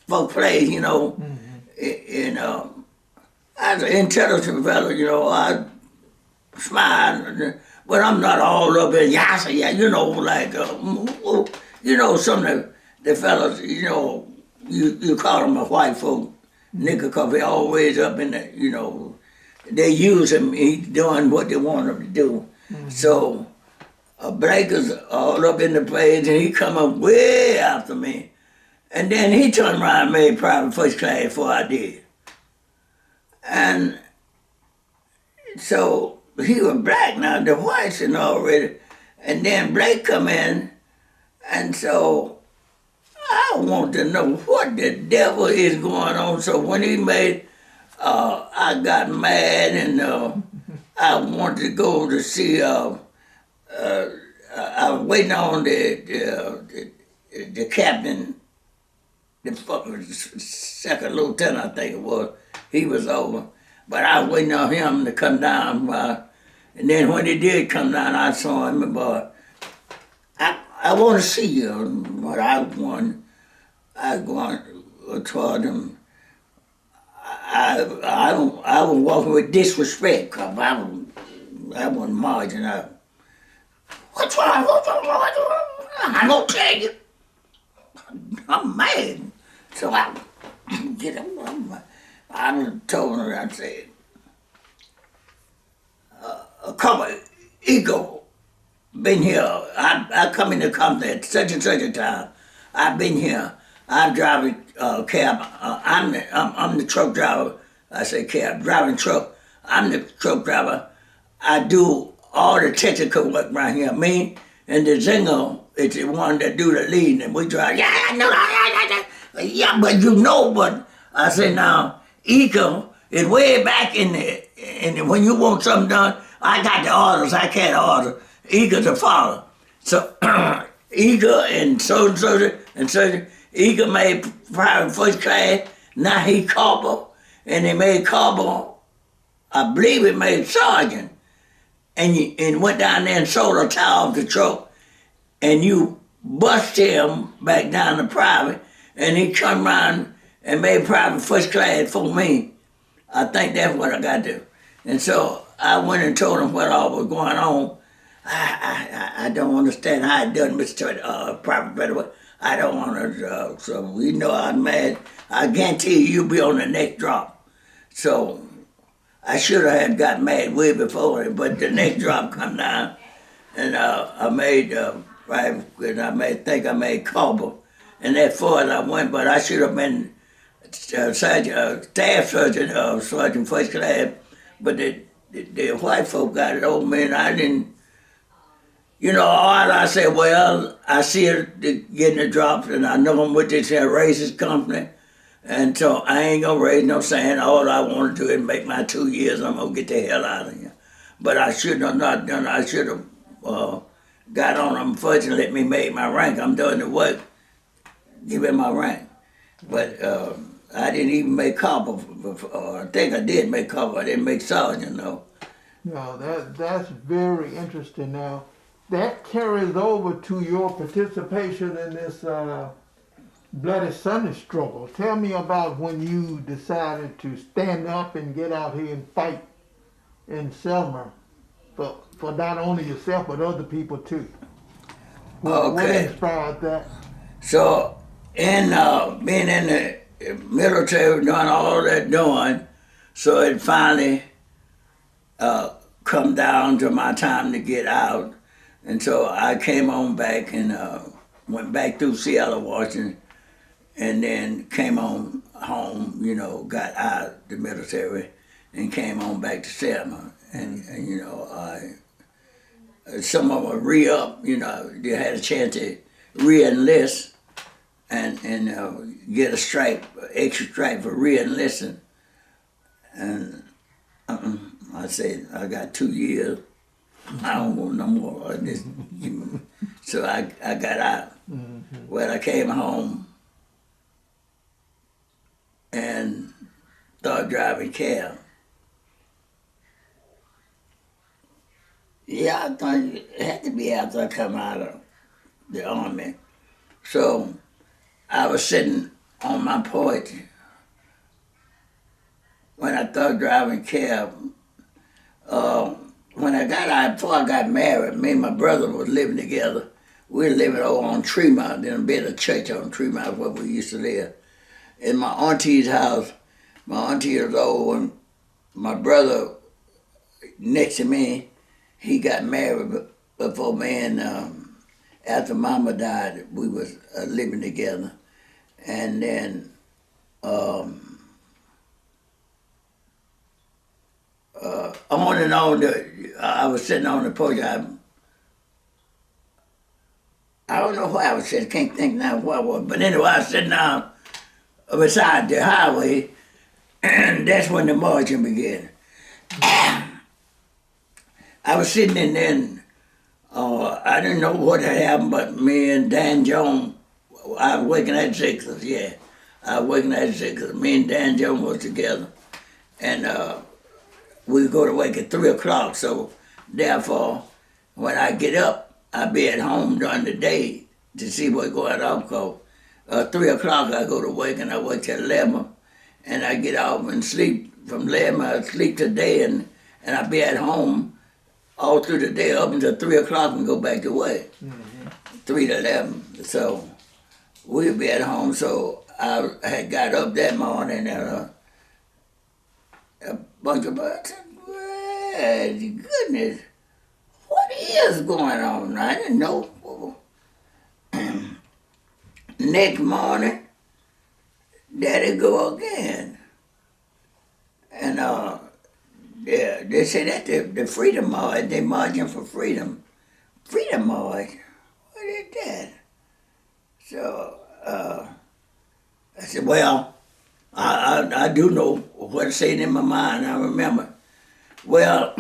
folk place, And I was an intelligent fellow, I smiled, but I'm not all up in yassa, like, some of the fellas, you call them a white folk nigger because they always up in the, they use him, he's doing what they want him to do. So, Blake is all up in the place, and he come up way after me. And then he turned around and made private first class before I did. And so he was black now, the whites and already. And then Blake come in, and so I want to know what the devil is going on. So when he made, I got mad, and I wanted to go to see, I was waiting on the captain, the second lieutenant, I think it was. He was over. But I was waiting on him to come down. And then when he did come down, I saw him, but I want to see you. But I going toward him. I was walking with disrespect because I wasn't marching up. What's wrong? I'm gonna tell you. I'm mad. So I get him. I told her, I said, come on, Ego, been here. I come in the company at such and such a time. I've been here. I'm driving cab. I'm the truck driver. I say cab, driving truck. I'm the truck driver. I do all the technical work right here. Me and the Zingo is the one that do the leading, and we drive. Yeah, I know that. Yeah, but you know, but I say now, Eco is way back in there. And when you want something done, I got the orders. I can't order. Eagle's a follow. So Eagle and so and so. Eagle made private first class. Now he corporal, and he made corporal. I believe he made sergeant, and went down there and sold a tire off the truck, and you bust him back down to private, and he come around and made private first class for me. I think that's what I got to do. And so I went and told him what all was going on. I don't understand how it done, Mr. Private Pettaway. I don't want to, so we know I'm mad. I guarantee you'll be on the next drop. So I should have had got mad way before, but the next drop come down, and I made private, and think I made Cobble, and that far as I went, but I should have been staff sergeant, sergeant first class, but the white folk got it over me, and I didn't. You know, all I said, well, I see it getting the drops, and I know I'm with this racist company, and so I ain't gonna raise no saying. All I want to do is make my 2 years. I'm gonna get the hell out of here. But I should have not done. I should have got on them first and let me make my rank. I'm doing the work. Give him my rank, but I didn't even make copper. I think I did make copper. I didn't make sergeant though. No, that's very interesting. Now, that carries over to your participation in this Bloody Sunday struggle. Tell me about when you decided to stand up and get out here and fight in Selma for not only yourself but other people too. What inspired that? So, in being in the military, doing all that doing, so it finally come down to my time to get out. And so I came on back and went back through Seattle, Washington, and then came on home, you know, got out the military and came on back to Selma. And you know, some of them re-up, you know, they had a chance to re-enlist and get a stripe, extra stripe for re-enlisting. And I said, I got 2 years. I don't want no more of this. So I got out. Mm-hmm. Well, I came home and started driving cab. Yeah, I thought it had to be after I come out of the army. So I was sitting on my porch when I started driving cab. When I got out, before I got married, me and my brother was living together. We were living over on Tremont, then been a church on Tremont where we used to live. In my auntie's house, my auntie was old, and my brother next to me, he got married before me, and after Mama died, we was living together. And then on and on, I was sitting on the porch. I don't know why I was sitting, can't think now what I was, but anyway, I was sitting down beside the highway, and that's when the marching began. I was sitting in there, and I didn't know what had happened, but me and Dan Jones, I was working at Ziegler's, yeah. I was working at Ziegler's. Me and Dan Jones was together, and we go to work at 3 o'clock, so therefore, when I get up, I be at home during the day to see what's going on, because 3 o'clock I go to work, and I work till 11, and I get off and sleep. From 11, I sleep till day, and I be at home all through the day up until 3 o'clock and go back to work, 3 to 11. So we'll be at home, so I had got up that morning, and a bunch of us said, well, goodness, what is going on? I didn't know. Next morning, there they go again. And they say that the Freedom March, they marching for freedom. Freedom March? What is that? So I said, well, I do know what's saying in my mind. I remember. Well,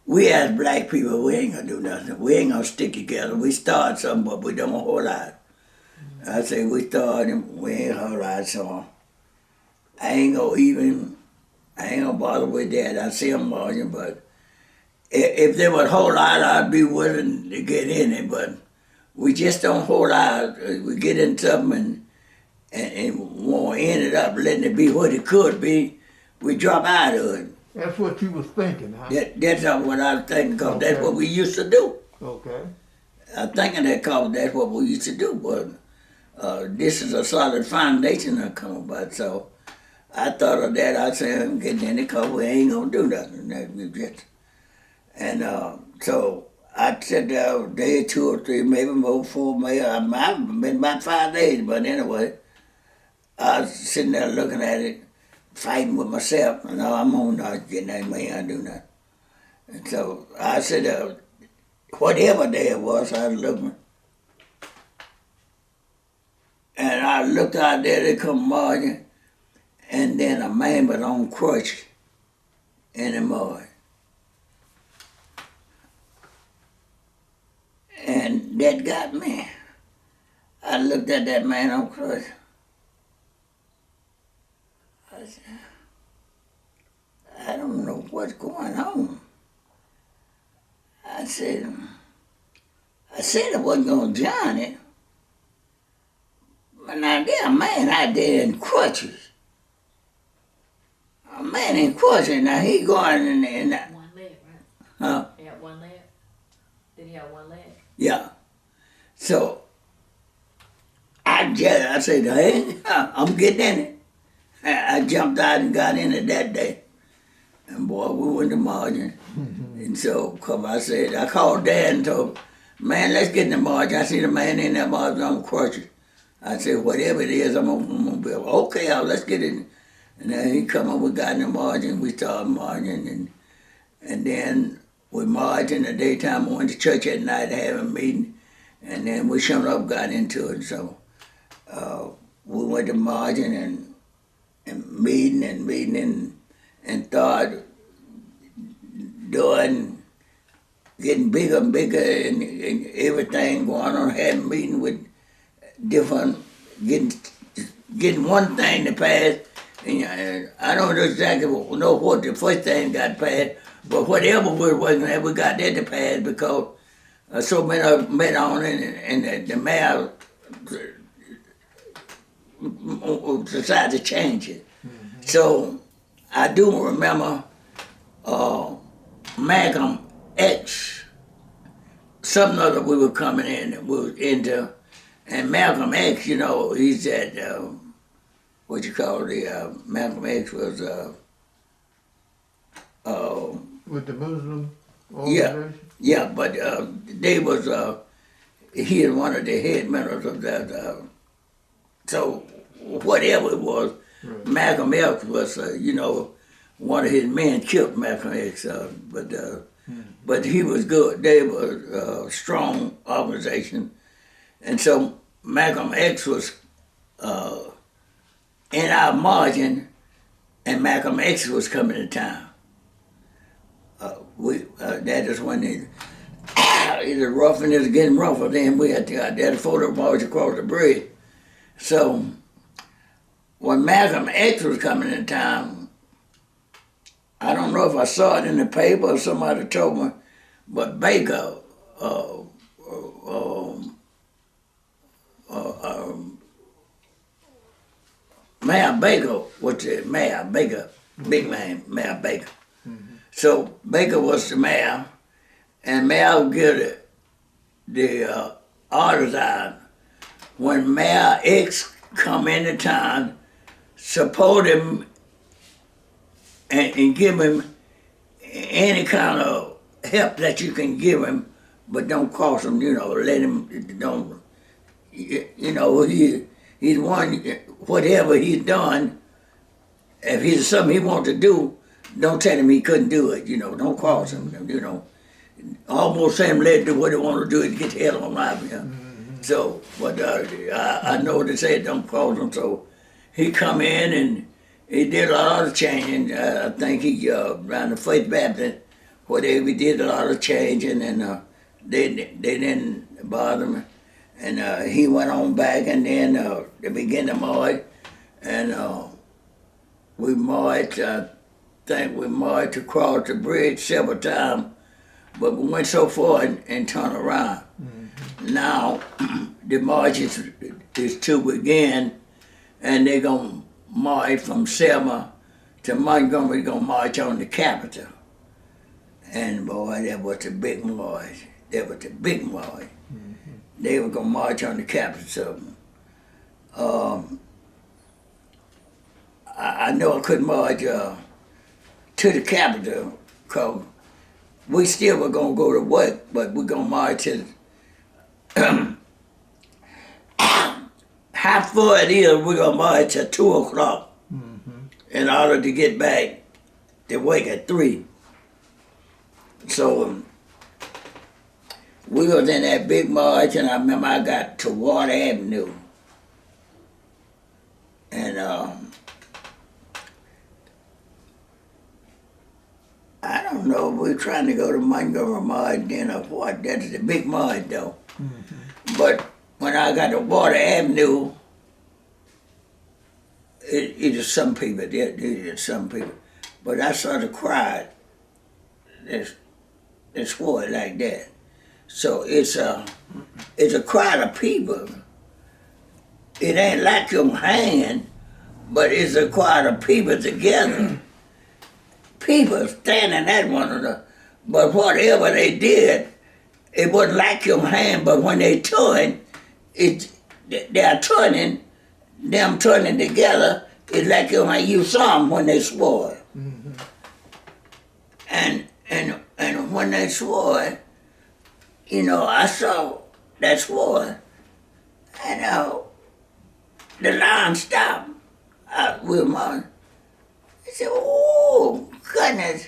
we as black people, we ain't gonna do nothing. We ain't gonna stick together. We start something, but we don't a whole lot. I say we start and we ain't a whole lot, so I ain't gonna bother with that. I see them marching, but if there was a whole lot, I'd be willing to get in it, but we just don't hold out. We get in something and won't end it up letting it be what it could be. We drop out of it. That's what you was thinking, huh? That's not what I was thinking, because Okay. that's what we used to do. Okay. I'm thinking that because that's what we used to do, but this is a solid foundation to come about. So I thought of that. I said, I'm getting in it because we ain't going to do nothing. And so I sat there a day, 2 or 3, maybe more, 4, maybe. I've been about 5 days, but anyway, I was sitting there looking at it, fighting with myself. No, I'm on not getting that man, I do nothing. And so I said, whatever day it was, I was looking. And I looked out there, they come marching, and then a man was on crutch in the mud. And that got me. I looked at that man on crutch. I said, I don't know what's going on. I said I wasn't going to join it. But now there's a man out there in crutches. A man in crutches. Now he going in One leg, right? huh? He had one leg. Did he have one leg? Yeah. So I said, hey, I'm getting in it. I jumped out and got in it that day. And boy, we went to marching. And so, cause I called Dad and told him, man, let's get in the march. I see the man in that march on crutches. I said, whatever it is, I'm gonna be okay, let's get in. And then he come up, we got in the march and we started marching. And then we marched in the daytime, we went to church at night to have a meeting. And then we showed up, got into it. So we went to marching and meeting and started doing, getting bigger and bigger and everything going on, having meeting with different, getting one thing to pass. And I don't exactly know what the first thing got passed, but whatever we were working at, we got that to pass because so many of them met on it, and the mayor decided to change it. Mm-hmm. So I do remember Malcolm X, something other we were coming in, we were into, and Malcolm X, you know, he's at, Malcolm X was, With the Muslim organization? yeah, but they was, he is one of the head members of that, so whatever it was, right. Malcolm X was, one of his men killed Malcolm X, but he was good. They were a strong organization. And so Malcolm X was in our margin, and Malcolm X was coming to town. That is when it's rough and it's getting rougher. Then we had to go out there to photo march across the bridge. So when Malcolm X was coming to town, I don't know if I saw it in the paper or somebody told me, but Baker, Mayor Baker, Mayor Baker, big man, Mayor Baker. Mm-hmm. So Baker was the mayor, and Mayor would give the orders out. When Mayor X come into town, support him and give him any kind of help that you can give him, but don't cross him. Let him don't. He's one. Whatever he's done, if he's something he wants to do, don't tell him he couldn't do it. Don't cross him. Almost say him let him do what he want to do and get the hell on out of here. So, but I know they say don't cross him. So he come in and he did a lot of changing. I think he around the Faith Baptist, whatever he did a lot of changing, and they didn't bother him. And he went on back, and then they began to march, and we marched. I think we marched across the bridge several times, but we went so far and turned around. Now the march is to begin, and they're gonna march from Selma to Montgomery. Gonna march on the Capitol, and boy, that was a big march. That was a big march. They were gonna march on the Capitol. So I know I couldn't march to the Capitol because we still were gonna go to work, but we're gonna march to. How far it is, we're gonna march at 2:00 in order to get back to work at 3. So we was in that big march, and I remember I got to Water Avenue, and I don't know. We were trying to go to Montgomery March, then or what? That's the big march, though. But when I got to Water Avenue, it is some people. It is some people, but I saw the crowd. They swore it like that. So it's a crowd of people. It ain't like you're hanging, but it's a crowd of people together. People standing at one another. But whatever they did, it wasn't like your hand, but when they turn, they're turning, them turning together, it's like you saw them when they swore. And when they swore, I saw that swore, and the line stopped with my. I said, "Oh goodness,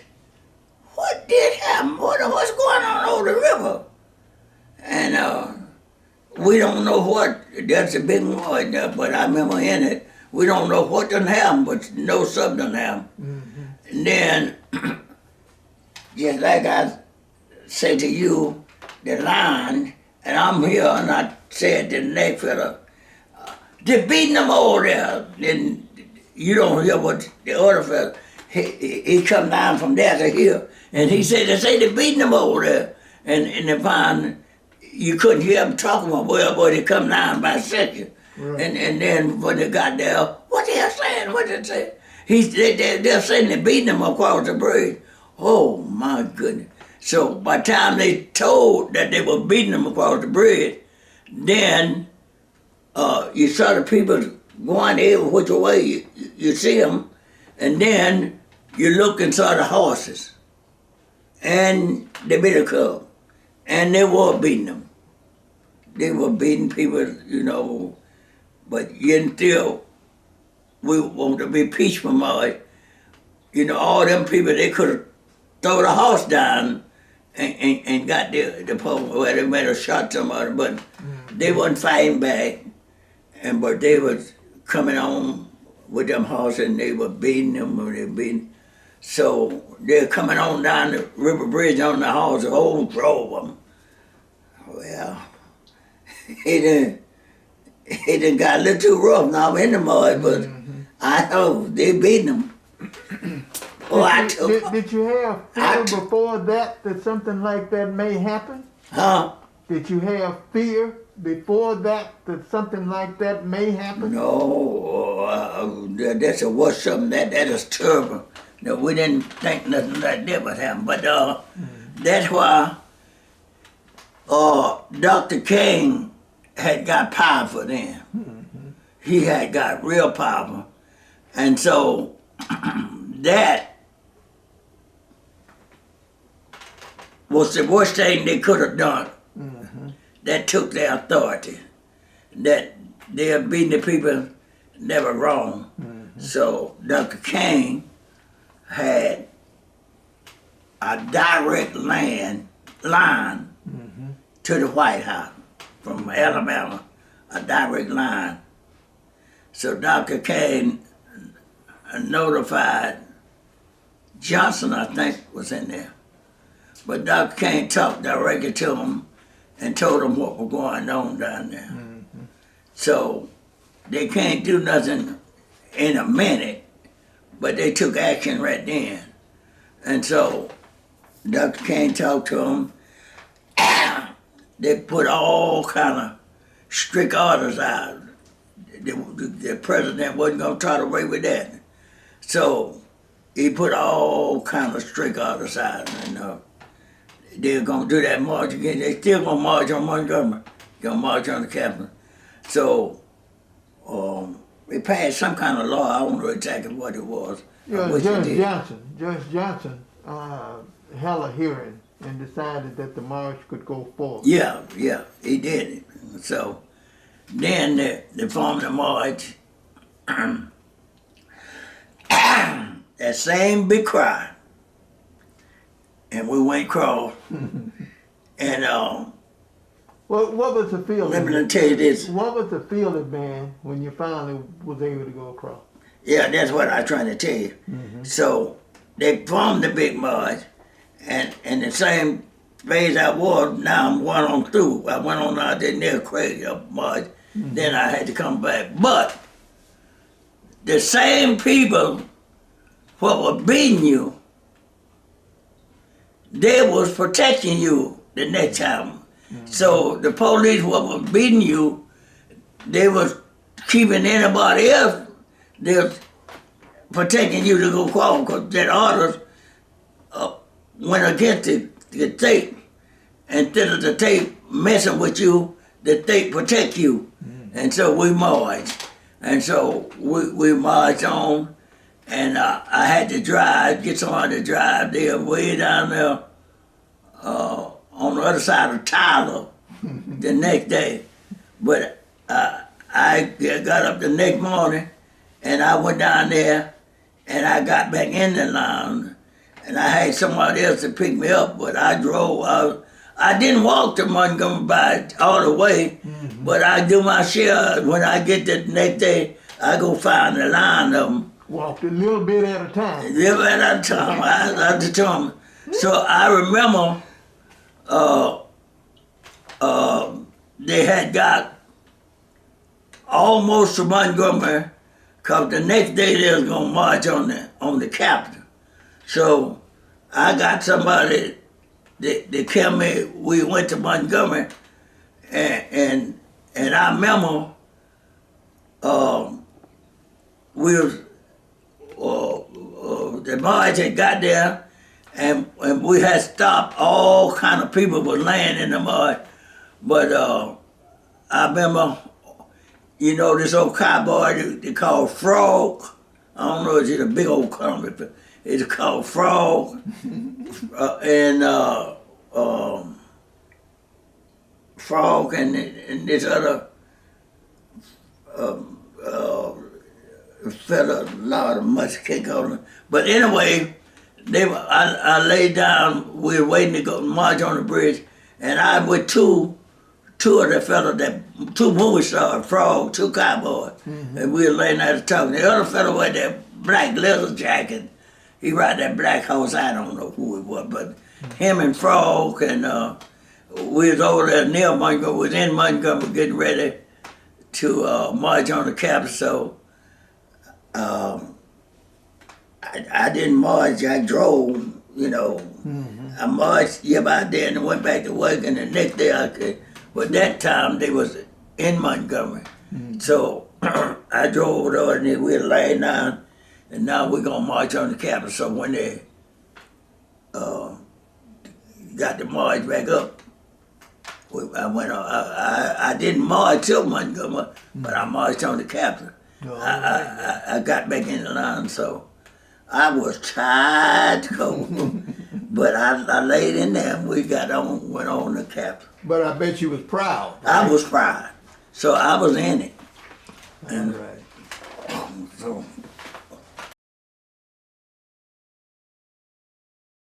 what did happen? What's going on over the river?" And we don't know what. That's a big word, but I remember in it. We don't know what done happened, but know something done happened. And then, just like I say to you, the line, and I'm here, and I said to the next fella, they're beating them over there. Then you don't hear what the other fella, he come down from there to here, and he said, they say they're beating them over there. And they found, you couldn't hear them talking about, well, boy, they come down by section. Right. And then when they got there, what they saying? What they say? They're saying they're beating them across the bridge. Oh my goodness. So by the time they told that they were beating them across the bridge, then you saw the people going every which way. You see them, and then you look and saw the horses and the bitter cub, and they were beating them. They were beating people, but yet still, we want to be peaceful, all them people, they could have thrown the horse down and got the pole where they might have shot somebody, but they wasn't fighting back, but they was coming on with them horses, and they were beating them, So they're coming on down the river bridge on the horse, the whole drove them. Well, it done got a little too rough now in the mud, but I know they beating them. Did you have fear before that something like that may happen? Huh? Did you have fear before that something like that may happen? No, that's what's something that is terrible. No, we didn't think nothing like that would happen, but that's why Dr. King had got powerful then. He had got real powerful, and so that was the worst thing they could have done. That took their authority. That they have beaten the people never wrong. So Dr. King had a direct line to the White House from Alabama, a direct line. So Dr. King notified Johnson, I think, was in there. But Dr. King talked directly to him and told him what was going on down there. So they can't do nothing in a minute, but they took action right then. And so Dr. King talked to him. They put all kind of strict orders out. The president wasn't going to tolerate with that. So he put all kind of strict orders out. And they're going to do that march again. They still going to march on Montgomery. Going to march on the Capitol. So they passed some kind of law. I don't know exactly what it was. Judge Johnson held a hearing and decided that the march could go forward. Yeah, he did it. So then they formed the march. That same big cry. And we went across. And what was the feeling? let me tell you this. What was the feeling, man, when you finally was able to go across? Yeah, that's what I was trying to tell you. So they formed the big march, and the same phase I was, now I'm going on through. I went on out there near Craig up march, then I had to come back. But the same people what were beating you, they was protecting you the next time. So the police what was beating you, they was keeping anybody else, they was protecting you to go across, because that orders went against the state. Instead of the state messing with you, the state protect you. And so we marched. And so we marched on, and I had to get someone to drive there way down there on the other side of Tyler the next day. But I got up the next morning, and I went down there, and I got back in the line, and I had somebody else to pick me up, but I drove. I didn't walk to Montgomery by all the way, but I do my share. When I get there the next day, I go find the line of them. Walked a little bit at a time. A little bit at a time. I determined. So I remember they had got almost to Montgomery, because the next day they was going to march on the Capitol. So I got somebody that kept me. We went to Montgomery, and I remember we was the march had got there, and we had stopped. All kind of people were laying in the mud, but I remember, this old cowboy they call Frog. I don't know if it's a big old company, but it's called Frog, and Frog and this other fella, a lot of much kick on him. But anyway, I laid down. We were waiting to go march on the bridge, and I with two of the fellas, two movie stars, Frog, two cowboys, and we were laying there talking. The other fella with that black leather jacket, he ride that black horse. I don't know who it was, but him and Frog, and we was over there near Montgomery, was in Montgomery getting ready to march on the Capitol. So I didn't march, I drove, I marched about there and went back to work, and the next day I could, but that time they was in Montgomery. So I drove over and we were laying down, and now we're gonna march on the Capitol. So when they got the march back up, I went on, I didn't march till Montgomery, but I marched on the Capitol. I got back in the line, so I was tired to go. But I laid in there and we went on the cap. But I bet you was proud. I was proud. So I was in it. All right. So